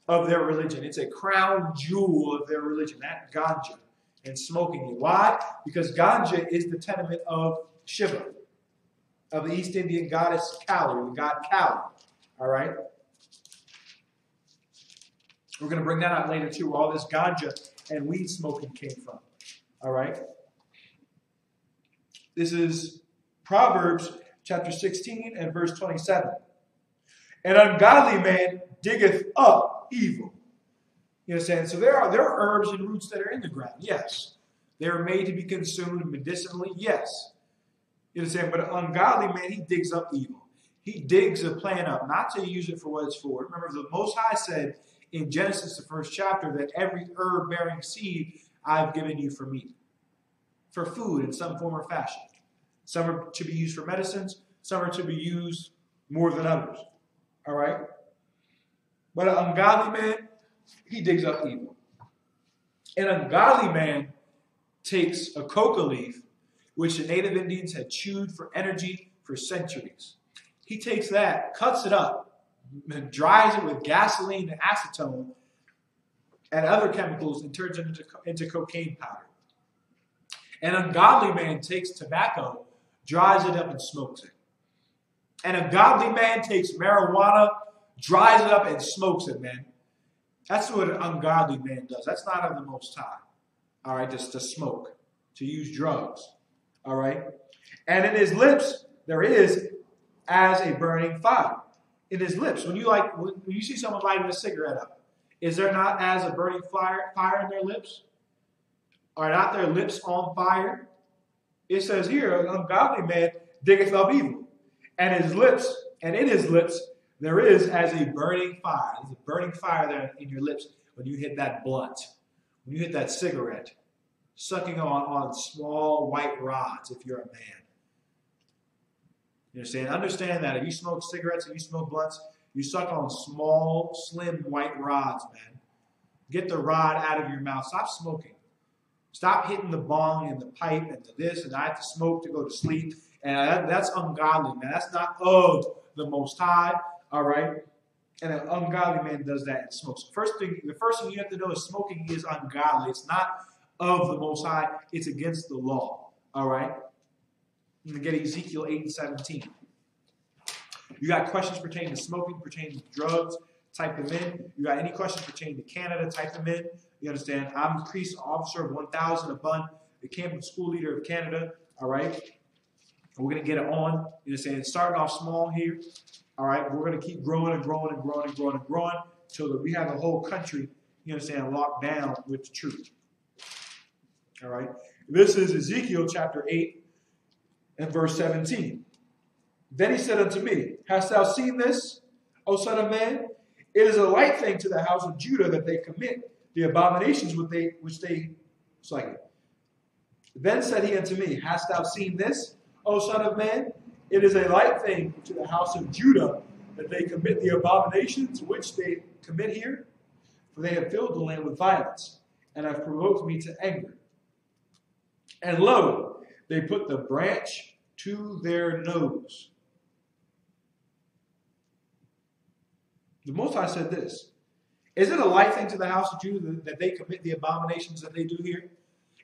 of their religion. It's a crown jewel of their religion, that ganja, and smoking it. Why? Because ganja is the tenement of Shiva, of the East Indian goddess Kali, the god Kali. All right? We're going to bring that out later too, where all this ganja and weed smoking came from. All right? This is Proverbs chapter 16 and verse 27. An ungodly man diggeth up evil. You understand? So there are herbs and roots that are in the ground. Yes. They are made to be consumed medicinally. Yes. You understand? But an ungodly man, he digs up evil. He digs a plant up, not to use it for what it's for. Remember, the Most High said in Genesis, the first chapter, that every herb-bearing seed I've given you for meat, for food in some form or fashion. Some are to be used for medicines. Some are to be used more than others. All right? But an ungodly man, he digs up evil. An ungodly man takes a coca leaf, which the native Indians had chewed for energy for centuries. He takes that, cuts it up, and dries it with gasoline and acetone and other chemicals and turns it into cocaine powder. An ungodly man takes tobacco, dries it up, and smokes it. And a godly man takes marijuana, dries it up, and smokes it, man. That's what an ungodly man does. That's not of the Most High. All right, just to smoke, to use drugs. All right? And in his lips, there is as a burning fire. In his lips, when you see someone lighting a cigarette up, is there not as a burning fire in their lips? Are not their lips on fire? It says here, an ungodly man diggeth up evil. And in his lips, there is as a burning fire. There's a burning fire there in your lips when you hit that blunt, when you hit that cigarette, sucking on small white rods if you're a man. You understand? Understand that if you smoke cigarettes and you smoke blunts, you suck on small, slim white rods, man. Get the rod out of your mouth. Stop smoking. Stop hitting the bong and the pipe and this, and I have to smoke to go to sleep. And that's ungodly, man. That's not of the Most High, all right? And an ungodly man does that and smokes. The first thing you have to know is smoking is ungodly. It's not of the Most High. It's against the law. All right? I'm going to get Ezekiel 8 and 17. You got questions pertaining to smoking, pertaining to drugs, type them in. You got any questions pertaining to Canada, type them in. You understand? I'm a priest officer of 1,000 above the campus school leader of Canada. All right? We're going to get it on. You understand? Starting off small here. All right? We're going to keep growing and growing and growing and growing and growing until that we have the whole country, you understand, locked down with the truth. All right? This is Ezekiel chapter 8 and verse 17. Then he said unto me, hast thou seen this, O son of man? It is a light thing to the house of Judah that they commit the abominations which they slay. Then said he unto me, hast thou seen this, O son of man? It is a light thing to the house of Judah that they commit the abominations which they commit here. For they have filled the land with violence, and have provoked me to anger. And lo, they put the branch to their nose. The Most High said this. Is it a light thing to the house of Judah that they commit the abominations that they do here?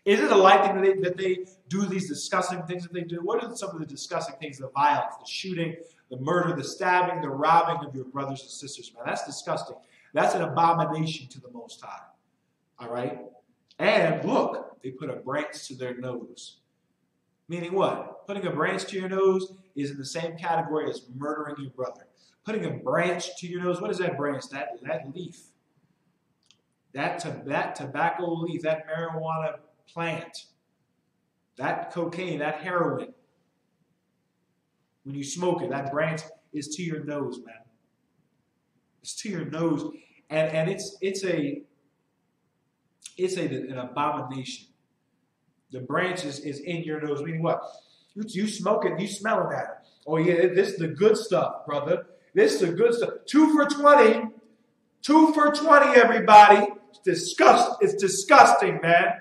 Is it a light thing that they do these disgusting things that they do? What are some of the disgusting things? The violence, the shooting, the murder, the stabbing, the robbing of your brothers and sisters. Man, that's disgusting. That's an abomination to the Most High. All right? And look, they put a branch to their nose. Meaning what? Putting a branch to your nose is in the same category as murdering your brother. Putting a branch to your nose, what is that branch? That leaf. That tobacco leaf, that marijuana plant, that cocaine, that heroin. When you smoke it, that branch is to your nose, man. It's to your nose. And it's an abomination. The branch is in your nose. Meaning what? You smoke it, you smell that. Oh yeah, this is the good stuff, brother. This is the good stuff. 2 for 20. 2 for 20, everybody. It's disgusting, man.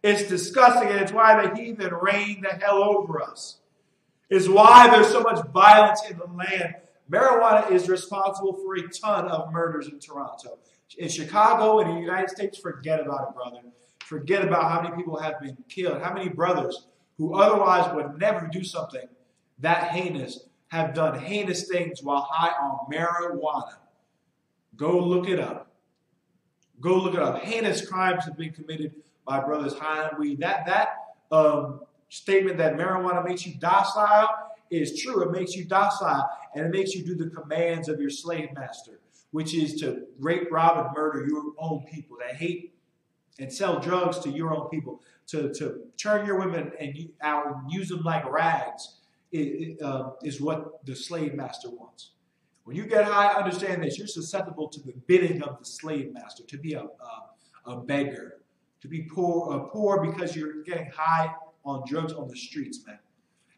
It's disgusting, and it's why the heathen reign the hell over us. It's why there's so much violence in the land. Marijuana is responsible for a ton of murders in Toronto. In Chicago and in the United States, forget about it, brother. Forget about how many people have been killed. How many brothers who otherwise would never do something that heinous have done heinous things while high on marijuana. Go look it up. Go look it up. Heinous crimes have been committed by brothers high on weed. That statement that marijuana makes you docile is true. It makes you docile, and it makes you do the commands of your slave master, which is to rape, rob, and murder your own people, that hate and sell drugs to your own people, to turn your women out and use them like rags. Is what the slave master wants. When you get high, understand this. You're susceptible to the bidding of the slave master, to be a beggar, to be poor because you're getting high on drugs on the streets, man.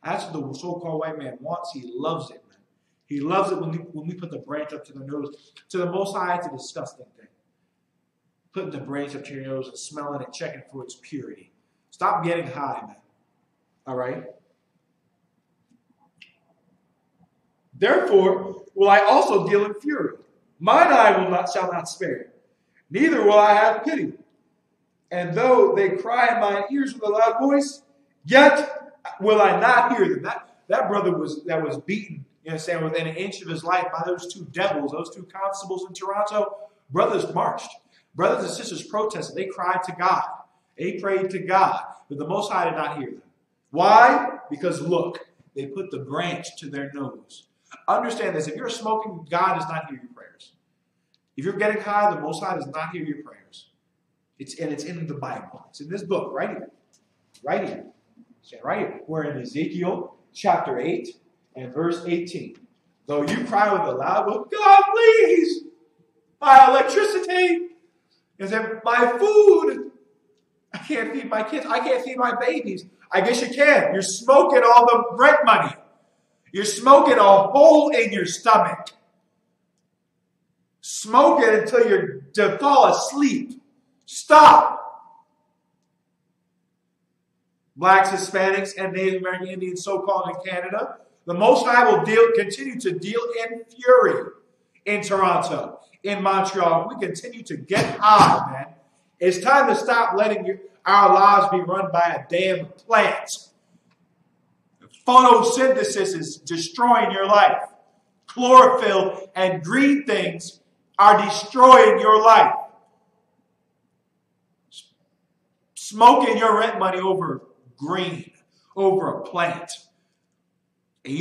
That's what the so-called white man wants. He loves it, man. He loves it when we put the branch up to the nose. To the Most High, it's a disgusting thing. Putting the branch up to your nose and smelling it, checking for its purity. Stop getting high, man. All right? Therefore will I also deal in fury. Mine eye shall not spare, neither will I have pity. And though they cry in mine ears with a loud voice, yet will I not hear them. That brother that was beaten, you understand, within an inch of his life by those two devils, those two constables in Toronto. Brothers marched. Brothers and sisters protested. They cried to God. They prayed to God. But the Most High did not hear them. Why? Because look, they put the branch to their nose. Understand this. If you're smoking, God does not hear your prayers. If you're getting high, the Most High does not hear your prayers. It's in the Bible. It's in this book right here. Right here. Right here. We're in Ezekiel chapter 8 and verse 18. Though you cry with a loud voice, God, please, my electricity, is that my food. I can't feed my kids. I can't feed my babies. I guess you can. You're smoking all the rent money. You're smoking a hole in your stomach. Smoke it until you fall asleep. Stop. Blacks, Hispanics, and Native American Indians, so-called in Canada, the Most High will continue to deal in fury. in Toronto, in Montreal. We continue to get high, man. It's time to stop letting our lives be run by a damn plant. Photosynthesis is destroying your life. Chlorophyll and green things are destroying your life. Smoking your rent money over green, over a plant. And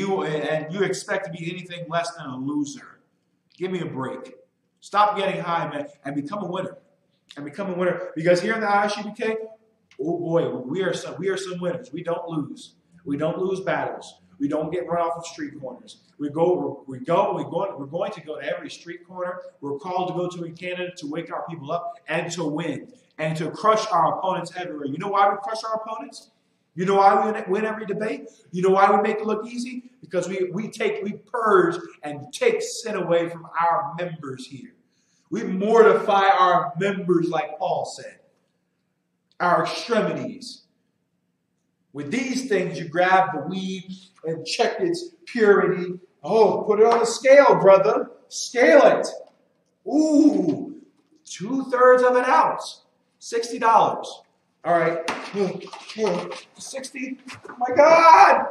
you expect to be anything less than a loser. Give me a break. Stop getting high, man, and become a winner. And become a winner. Because here in the I.S.U.P.K, oh boy, we are some winners. We don't lose. We don't lose battles. We don't get run off of street corners. We're going to go to every street corner. We're called to go to in Canada to wake our people up and to win and to crush our opponents everywhere. You know why we crush our opponents? You know why we win every debate? You know why we make it look easy? Because we purge and take sin away from our members here. We mortify our members, like Paul said. Our extremities. With these things, you grab the weed and check its purity. Oh, put it on the scale, brother. Scale it. Ooh, 2/3 of an ounce. $60. All right. 60. Oh my God.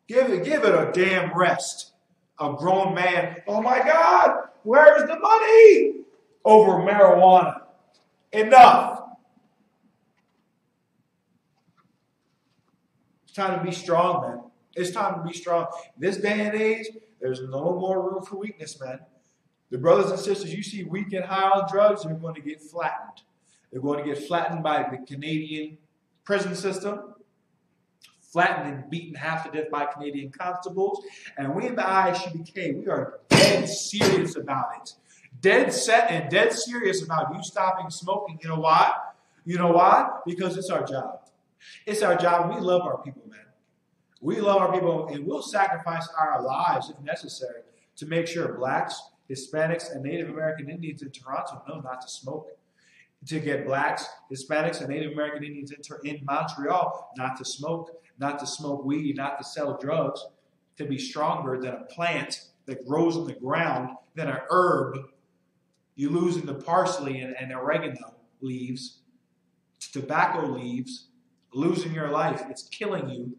Give it a damn rest. A grown man. Oh my God. Where's the money? Over marijuana. Enough. It's time to be strong, man. It's time to be strong. This day and age, there's no more room for weakness, man. The brothers and sisters you see weak and high on drugs, they're going to get flattened. They're going to get flattened by the Canadian prison system, flattened and beaten half to death by Canadian constables. And we in the I.S.U.P.K, we are dead serious about it. Dead set and dead serious about you stopping smoking. You know why? You know why? Because it's our job. It's our job. We love our people, man. We love our people, and we'll sacrifice our lives if necessary to make sure blacks, Hispanics, and Native American Indians in Toronto know not to smoke. To get blacks, Hispanics, and Native American Indians in Montreal not to smoke weed, not to sell drugs, to be stronger than a plant that grows in the ground, than an herb. You losing the parsley and oregano leaves, tobacco leaves, losing your life. It's killing you.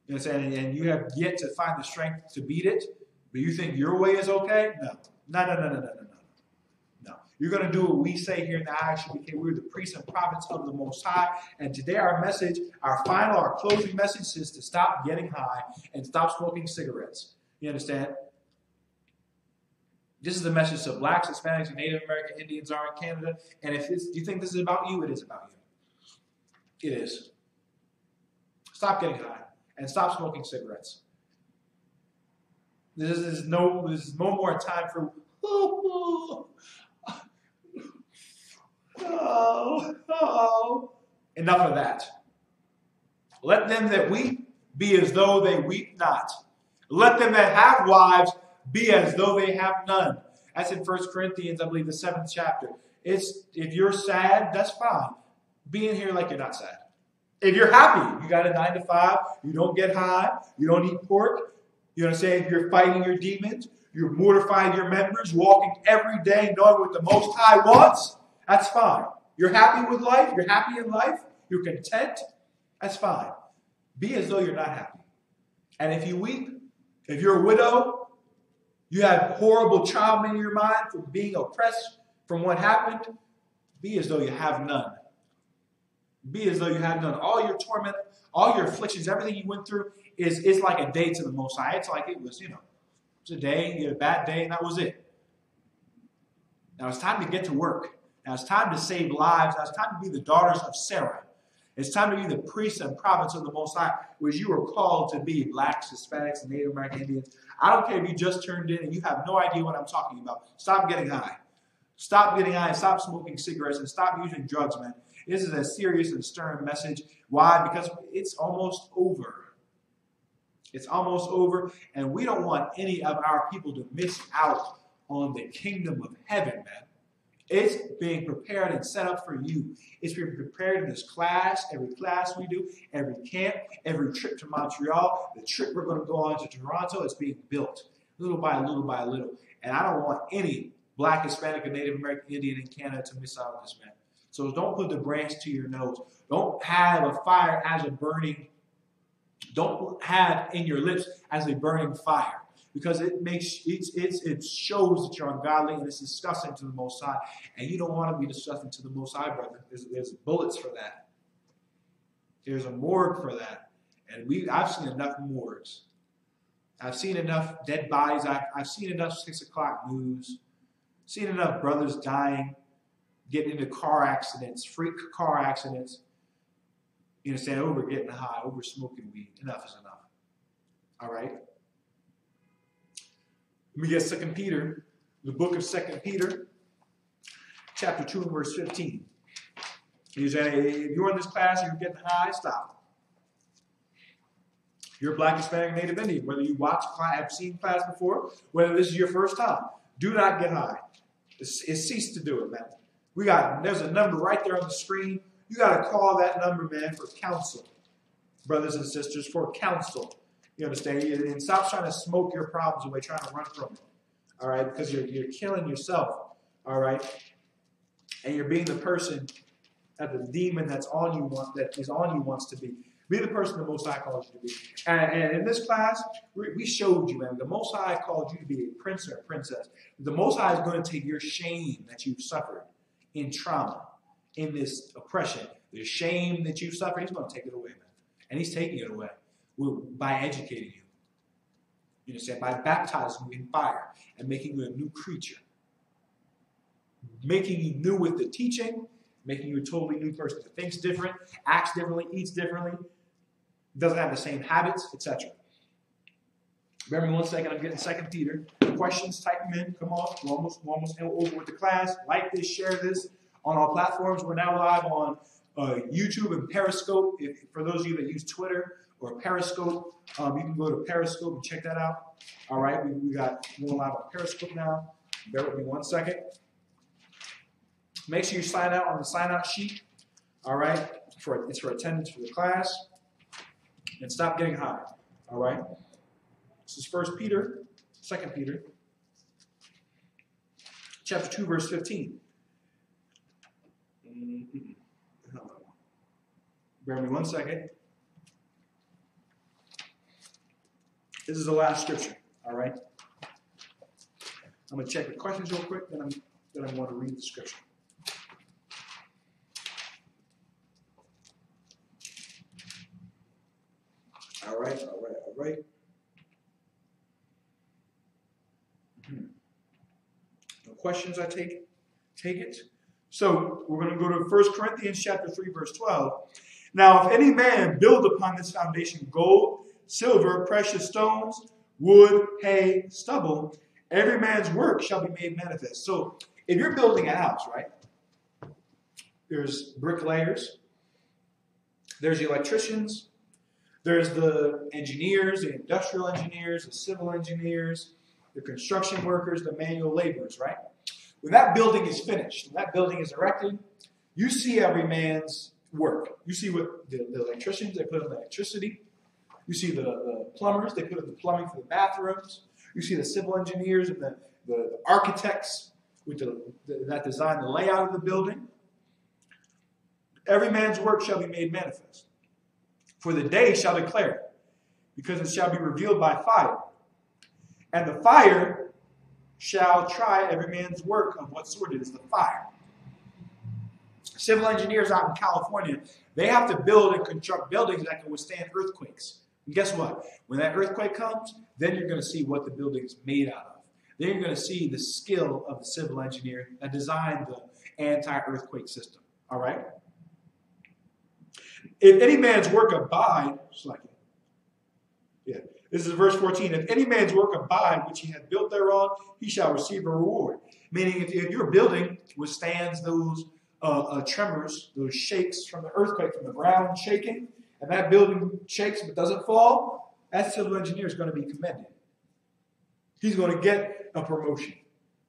You know what I'm saying? And you have yet to find the strength to beat it, but you think your way is okay? No. You're going to do what we say here in the I.S.U.P.K. We're the priests and prophets of the Most High. And today our message, our closing message is to stop getting high and stop smoking cigarettes. You understand? This is the message to blacks, Hispanics, and Native American Indians are in Canada. And if you think this is about you, it is about you. It is. Stop getting high and stop smoking cigarettes. This is no more time for enough of that. Let them that weep be as though they weep not. Let them that have wives be as though they have none. That's in 1 Corinthians, I believe, the 7th chapter. If you're sad, that's fine. Be in here like you're not sad. If you're happy, you got a 9 to 5, you don't get high, you don't eat pork, you know what I'm saying? You're fighting your demons, you're mortifying your members, walking every day knowing what the Most High wants, that's fine. You're happy with life, you're happy in life, you're content, that's fine. Be as though you're not happy. And if you weep, if you're a widow, you have horrible trauma in your mind from being oppressed from what happened, be as though you have none. Be as though you have none. All your torment, all your afflictions, everything you went through is like a day to the Most High. It's like it was, it's a day, you had a bad day, and that was it. Now it's time to get to work. Now it's time to save lives. Now it's time to be the daughters of Sarah. It's time to be the priests and prophets of the Most High, which you were called to be, blacks, Hispanics, and Native American Indians. I don't care if you just turned in and you have no idea what I'm talking about. Stop getting high. Stop getting high and stop smoking cigarettes and stop using drugs, man. This is a serious and stern message. Why? Because it's almost over. It's almost over, and we don't want any of our people to miss out on the kingdom of heaven, man. It's being prepared and set up for you. It's being prepared in this class, every class we do, every camp, every trip to Montreal, the trip we're going to go on to Toronto, it's being built little by little by little. And I don't want any Black, Hispanic, and Native American Indian in Canada to miss out on this, man. So don't put the branch to your nose. Don't have a fire as a burning, don't have in your lips as a burning fire. Because it shows that you're ungodly and it's disgusting to the Most High. And you don't want to be disgusting to the Most High, brother. There's bullets for that. There's a morgue for that. And I've seen enough morgues. I've seen enough dead bodies. I've seen enough 6 o'clock news. Seen enough brothers dying, getting into car accidents, freak car accidents. You understand? Over getting high, over smoking weed. Enough is enough. All right? Let me get 2 Peter, the book of 2 Peter, chapter 2 and verse 15. He said, if you're in this class and you're getting high, stop. If you're Black, Hispanic, Native Indian, whether you have seen class before, whether this is your first time, do not get high. Cease to do it, man. There's a number right there on the screen. You got to call that number, man, for counsel. Brothers and sisters, for counsel. You understand? And stop trying to smoke your problems away, trying to run from it. All right? Because you're killing yourself. All right? And you're being the person that the demon that is on you wants to be. Be the person the Most High calls you to be. And in this class, we showed you, man, the Most High called you to be a prince or a princess. The Most High is going to take your shame that you've suffered in trauma, in this oppression, the shame that you've suffered, He's going to take it away, man. And He's taking it away by educating you. You understand? By baptizing you in fire and making you a new creature. Making you new with the teaching, making you a totally new person that thinks different, acts differently, eats differently, doesn't have the same habits, etc. Bear me 1 second. I'm getting 2 Peter. Questions, type them in. Come on. We're almost over with the class. Like this, share this on all platforms. We're now live on YouTube and Periscope. For those of you that use Twitter or Periscope, you can go to Periscope and check that out. All right. We're live on Periscope now. Bear with me 1 second. Make sure you sign out on the sign-out sheet. All right. It's for attendance for the class. And stop getting high. All right. This is 2 Peter, chapter 2, verse 15. Bear with me 1 second. This is the last scripture. All right. I'm going to check the questions real quick, then I'm going to read the scripture. All right. No questions, I take it. So we're going to go to 1 Corinthians chapter 3, verse 12. Now, if any man build upon this foundation gold, silver, precious stones, wood, hay, stubble, every man's work shall be made manifest. So if you're building a house, right, there's bricklayers, there's the electricians, there's the engineers, the industrial engineers, the civil engineers, the construction workers, the manual laborers, right? When that building is finished, when that building is erected, you see every man's work. You see what the electricians, they put in the electricity. You see the plumbers, they put in the plumbing for the bathrooms. You see the civil engineers and the architects that design the layout of the building. Every man's work shall be made manifest. For the day shall declare it, because it shall be revealed by fire. And the fire shall try every man's work of what sort it is, the fire. Civil engineers out in California, they have to build and construct buildings that can withstand earthquakes. And guess what? When that earthquake comes, then you're going to see what the building is made out of. Then you're going to see the skill of the civil engineer that designed the anti-earthquake system. All right? If any man's work abide, this is verse 14. If any man's work abide, which he hath built thereon, he shall receive a reward. Meaning, if your building withstands those tremors, those shakes from the earthquake, from the ground shaking, and that building shakes but doesn't fall, that civil engineer is going to be commended. He's going to get a promotion.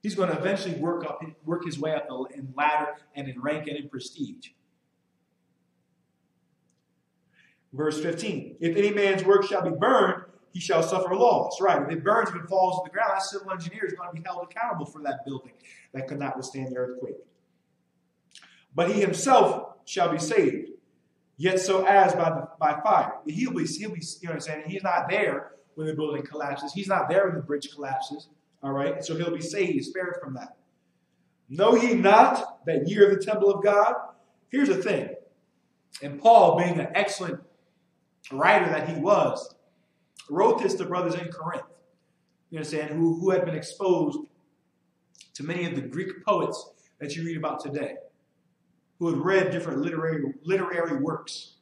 He's going to eventually work his way up in ladder and in rank and in prestige. Verse 15, if any man's work shall be burned, he shall suffer loss. Right. If it burns, if it falls to the ground, that civil engineer is going to be held accountable for that building that could not withstand the earthquake. But he himself shall be saved, yet so as by fire. He'll be, you know what I'm saying? He's not there when the building collapses. He's not there when the bridge collapses. All right. And so he'll be saved, spared from that. Know ye not that ye are the temple of God? Here's the thing. And Paul, being an excellent writer that he was, wrote this to brothers in Corinth, you understand, who had been exposed to many of the Greek poets that you read about today, who had read different literary works.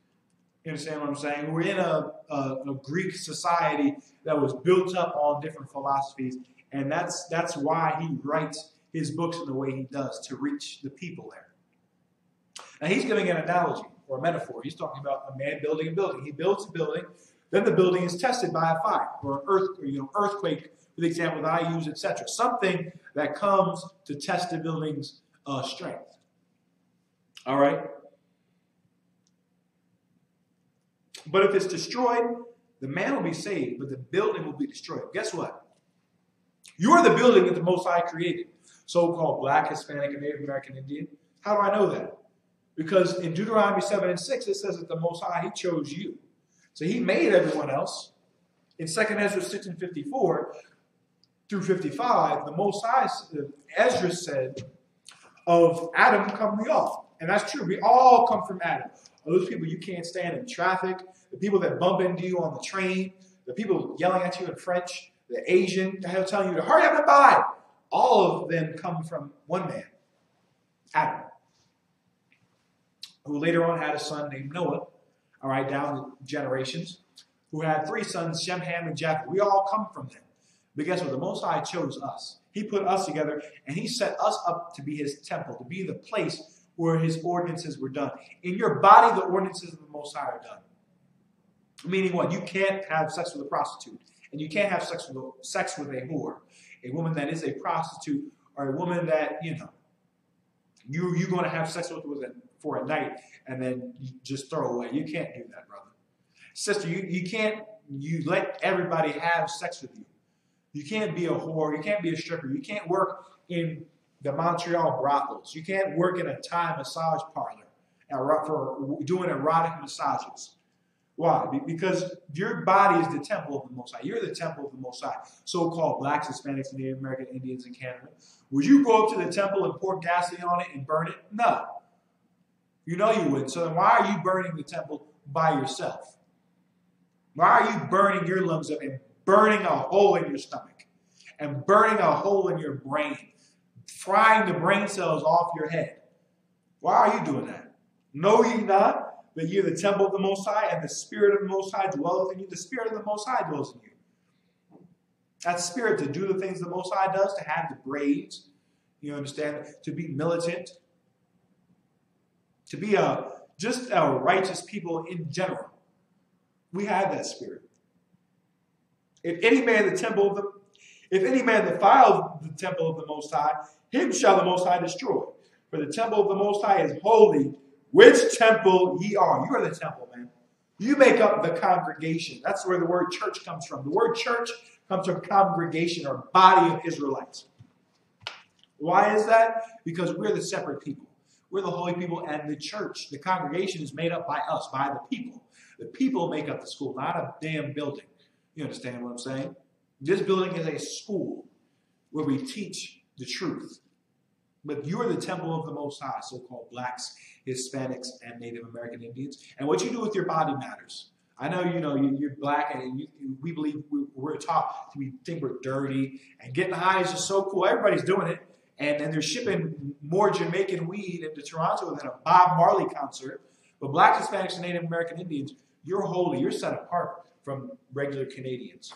You understand what I'm saying? We're in a Greek society that was built up on different philosophies, and that's why he writes his books in the way he does, to reach the people there. Now he's giving an analogy or a metaphor. He's talking about a man building a building. He builds a building, then the building is tested by a fire or an earthquake, for the example that I use, etc. Something that comes to test the building's strength. All right? But if it's destroyed, the man will be saved, but the building will be destroyed. Guess what? You're the building that the Most High created. So-called Black, Hispanic, and Native American Indian. How do I know that? Because in Deuteronomy 7 and 6, it says that the Most High, he chose you. So he made everyone else. In 2 Ezra 6 and 54 through 55, the Most High, Ezra said, of Adam come we all. And that's true. We all come from Adam. Those people you can't stand in traffic, the people that bump into you on the train, the people yelling at you in French, the Asian telling you to hurry up and buy. All of them come from one man, Adam, who later on had a son named Noah, all right, down the generations, who had 3 sons, Shem, Ham, and Japheth. We all come from them. But guess what? The Most High chose us. He put us together, and he set us up to be his temple, to be the place where his ordinances were done. In your body, the ordinances of the Most High are done. Meaning what? You can't have sex with a prostitute, and you can't have sex with a whore, a woman that is a prostitute, or a woman that, you're going to have sex with for a night and then you just throw away. You can't do that, brother. Sister, you let everybody have sex with you. You can't be a whore. You can't be a stripper. You can't work in the Montreal brothels. You can't work in a Thai massage parlor for doing erotic massages. Why? Because your body is the temple of the Most High. You're the temple of the Most High. So-called Blacks, Hispanics, and Native American Indians in Canada. Would you go up to the temple and pour gasoline on it and burn it? No. You know you wouldn't. So then why are you burning the temple by yourself? Why are you burning your lungs up and burning a hole in your stomach and burning a hole in your brain, frying the brain cells off your head? Why are you doing that? Know ye not that you're the temple of the Most High, and the Spirit of the Most High dwelleth in you? The Spirit of the Most High dwells in you. That spirit to do the things the Most High does, to have the braids, you understand, to be militant, to be just a righteous people in general. We have that spirit. If any man defile the temple of the Most High, him shall the Most High destroy. For the temple of the Most High is holy, which temple ye are. You are the temple, man. You make up the congregation. That's where the word church comes from. The word church comes from congregation or body of Israelites. Why is that? Because we're the separate people. We're the holy people, and the church, the congregation, is made up by us, by the people. The people make up the school, not a damn building. You understand what I'm saying? This building is a school where we teach the truth. But you are the temple of the Most High, so-called Blacks, Hispanics, and Native American Indians. And what you do with your body matters. I know, you're black, and we believe we're taught to think we're dirty, and getting high is just so cool. Everybody's doing it. And they're shipping more Jamaican weed into Toronto than a Bob Marley concert. But Blacks, Hispanics, and Native American Indians, you're holy. You're set apart from regular Canadians.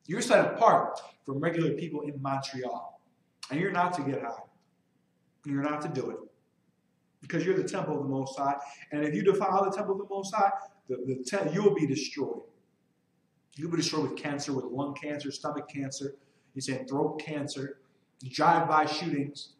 You're set apart from regular people in Montreal. And you're not to get high. You're not to do it. Because you're the temple of the Most High. And if you defile the temple of the Most High, you'll be destroyed. You'll be destroyed with cancer, with lung cancer, stomach cancer. You say throat cancer, drive-by shootings.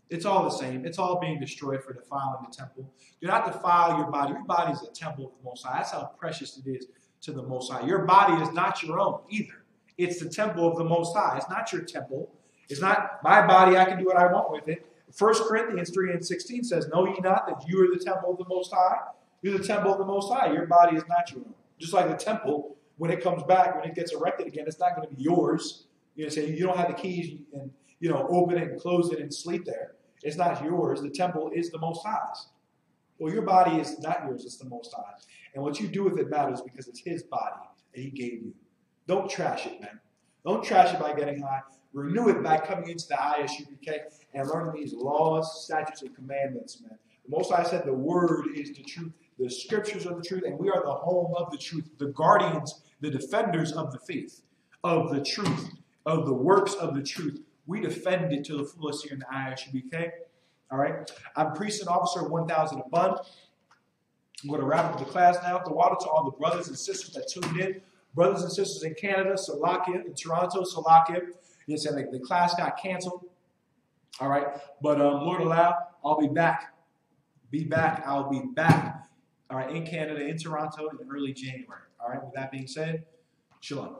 It's all the same. It's all being destroyed for defiling the temple. Do not defile your body. Your body is a temple of the Most High. That's how precious it is to the Most High. Your body is not your own either. It's the temple of the Most High. It's not your temple. It's not my body. I can do what I want with it. 1 Corinthians 3:16 says, know ye not that you are the temple of the Most High? You're the temple of the Most High. Your body is not your own. Just like the temple, when it comes back, when it gets erected again, it's not going to be yours. Say you don't have the keys and open it and close it and sleep there. It's not yours. The temple is the Most High's. Well, your body is not yours. It's the Most High. And what you do with it matters because it's His body that He gave you. Don't trash it, man. Don't trash it by getting high. Renew it by coming into the I.S.U.P.K and learning these laws, statutes, and commandments, man. The Most High said the Word is the truth. The Scriptures are the truth, and we are the home of the truth, the guardians, the defenders of the faith, of the truth, of the works of the truth. We defend it to the fullest here in the I.S.U.P.K. All right? I'm Priest and Officer 1000 a Bun. I'm going to wrap up the class now. The water to all the brothers and sisters that tuned in. Brothers and sisters in Canada, Salakia, in Toronto, Salakia. Yes, and the class got canceled. All right? But Lord allow, I'll be back. I'll be back. All right, in Canada, in Toronto, in early January. All right, with that being said, shalom.